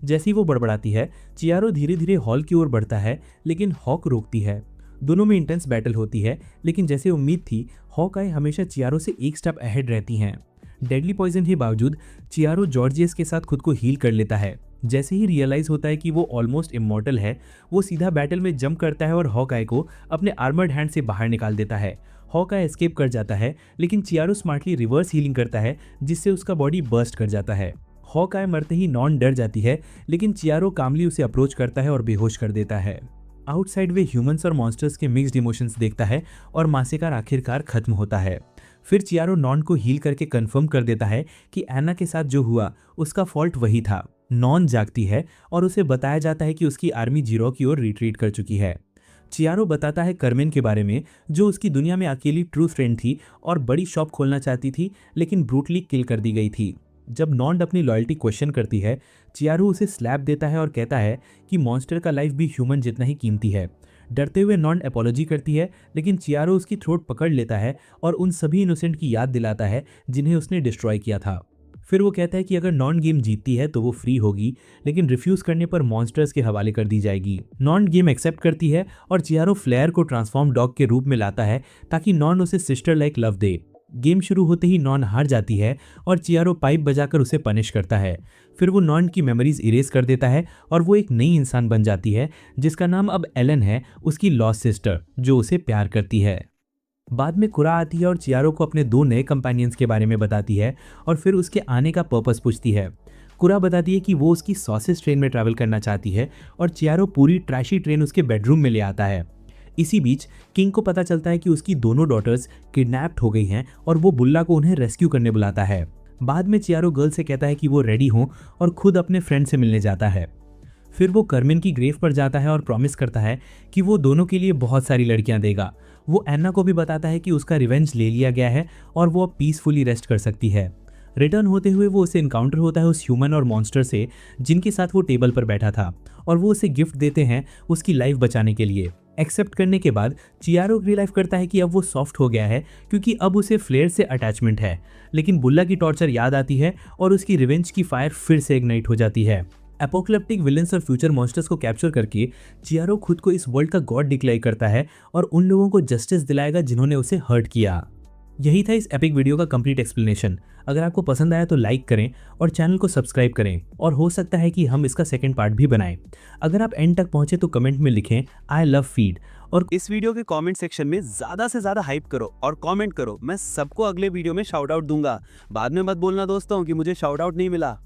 जैसी वो बड़बड़ाती है, चियारो धीरे धीरे हॉल की ओर बढ़ता है, लेकिन हॉक रोकती है। दोनों में इंटेंस बैटल होती है, लेकिन जैसे उम्मीद थी, हॉक-आई हमेशा चियारो से एक स्टेप अहेड रहती हैं। डेडली पॉइजन के बावजूद चियारो जॉर्जियस के साथ खुद को हील कर लेता है। जैसे ही रियलाइज होता है कि वो ऑलमोस्ट इमॉर्टल है, वो सीधा बैटल में जंप करता है और हॉक-आई को अपने आर्मर्ड हैंड से बाहर निकाल देता है। हॉक-आई एस्केप कर जाता है, लेकिन चियारो स्मार्टली रिवर्स हीलिंग करता है, जिससे उसका बॉडी बर्स्ट कर जाता है। हॉक-आई मरते ही नॉन डर जाती है, लेकिन चियारो कामली उसे अप्रोच करता है और बेहोश कर देता है। आउटसाइड वे ह्यूमंस और मॉन्स्टर्स के मिक्स्ड इमोशंस देखता है और मासेकार आखिरकार खत्म होता है। फिर चियारो नॉन को हील करके कंफर्म कर देता है कि एना के साथ जो हुआ उसका फॉल्ट वही था। नॉन जागती है और उसे बताया जाता है कि उसकी आर्मी जीरो की ओर रिट्रीट कर चुकी है। चियारो बताता है कार्मेन के बारे में, जो उसकी दुनिया में अकेली ट्रू फ्रेंड थी और बड़ी शॉप खोलना चाहती थी, लेकिन ब्रूटली किल कर दी गई थी। जब नॉन अपनी लॉयल्टी क्वेश्चन करती है, चियारो उसे स्लैप देता है और कहता है कि मॉन्स्टर का लाइफ भी ह्यूमन जितना ही कीमती है। डरते हुए नॉन अपॉलॉजी करती है, लेकिन चियारो उसकी थ्रोट पकड़ लेता है और उन सभी इनोसेंट की याद दिलाता है जिन्हें उसने डिस्ट्रॉय किया था। फिर वो कहता है कि अगर नॉन गेम जीतती है तो वो फ्री होगी, लेकिन रिफ्यूज करने पर मॉन्स्टर्स के हवाले कर दी जाएगी। नॉन गेम एक्सेप्ट करती है और चियारो फ्लेयर को ट्रांसफॉर्म डॉग के रूप में लाता है ताकि नॉन उसे sister like love they. Game शुरू होते ही नॉन हार जाती है और चियारो पाइप बजाकर उसे पनिश करता है। फिर वो नॉन की मेमोरीज इरेज कर देता है और वो एक नई इंसान बन जाती है, जिसका नाम अब एलन है, उसकी लॉस्ट सिस्टर, जो उसे प्यार करती है। बाद में कुरा आती है और चियारो को अपने 2 नए कंपेनियंस के बारे में बताती है और फिर उसके आने का पर्पस पूछती है। कुरा बताती है कि वो उसकी सॉसेज ट्रेन में ट्रैवल करना चाहती है और चियारो पूरी ट्रैशी ट्रेन उसके बेडरूम में ले आता है। इसी बीच किंग को पता चलता है कि उसकी दोनों डॉटर्स किडनैप्ड हो गई हैं और वो बुल्ला को उन्हें रेस्क्यू करने बुलाता है। बाद में चियारो गर्ल से कहता है कि वो रेडी हो और खुद अपने फ्रेंड से मिलने जाता है। फिर वो कार्मेन की ग्रेव पर जाता है और प्रॉमिस करता है कि वो दोनों के लिए बहुत सारी लड़कियां देगा। वो एना को भी बताता है कि उसका रिवेंज ले लिया गया है और वो अब पीसफुली रेस्ट कर सकती है। रिटर्न होते हुए वो उसे इनकाउंटर होता है उस ह्यूमन और मॉन्स्टर से जिनके साथ वो टेबल पर बैठा था, और वो उसे गिफ्ट देते हैं उसकी लाइफ बचाने के लिए। एक्सेप्ट करने के बाद चियारो रियलाइज करता है कि अब वो सॉफ्ट हो गया है क्योंकि अब उसे फ्लेयर से अटैचमेंट है, लेकिन बुल्ला की टॉर्चर याद आती है और उसकी रिवेंज की फायर फिर से इग्नाइट हो जाती है। एपोकलिप्टिक विलेंस और फ्यूचर मॉन्स्टर्स को कैप्चर करके चियारो खुद को इस वर्ल्ड का गॉड डिक्लेयर करता है और उन लोगों को जस्टिस दिलाएगा जिन्होंने उसे हर्ट किया। यही था इस एपिक वीडियो का कंप्लीट एक्सप्लेनेशन। अगर आपको पसंद आया तो लाइक करें और चैनल को सब्सक्राइब करें, और हो सकता है कि हम इसका सेकंड पार्ट भी बनाएं। अगर आप एंड तक पहुंचे तो कमेंट में लिखें आई लव फीड, और इस वीडियो के कमेंट सेक्शन में ज्यादा से ज्यादा हाइप करो और कमेंट करो। मैं सबको अगले वीडियो में शाउट आउट दूंगा। बाद में मत बोलना दोस्तों कि मुझे शाउट आउट नहीं मिला।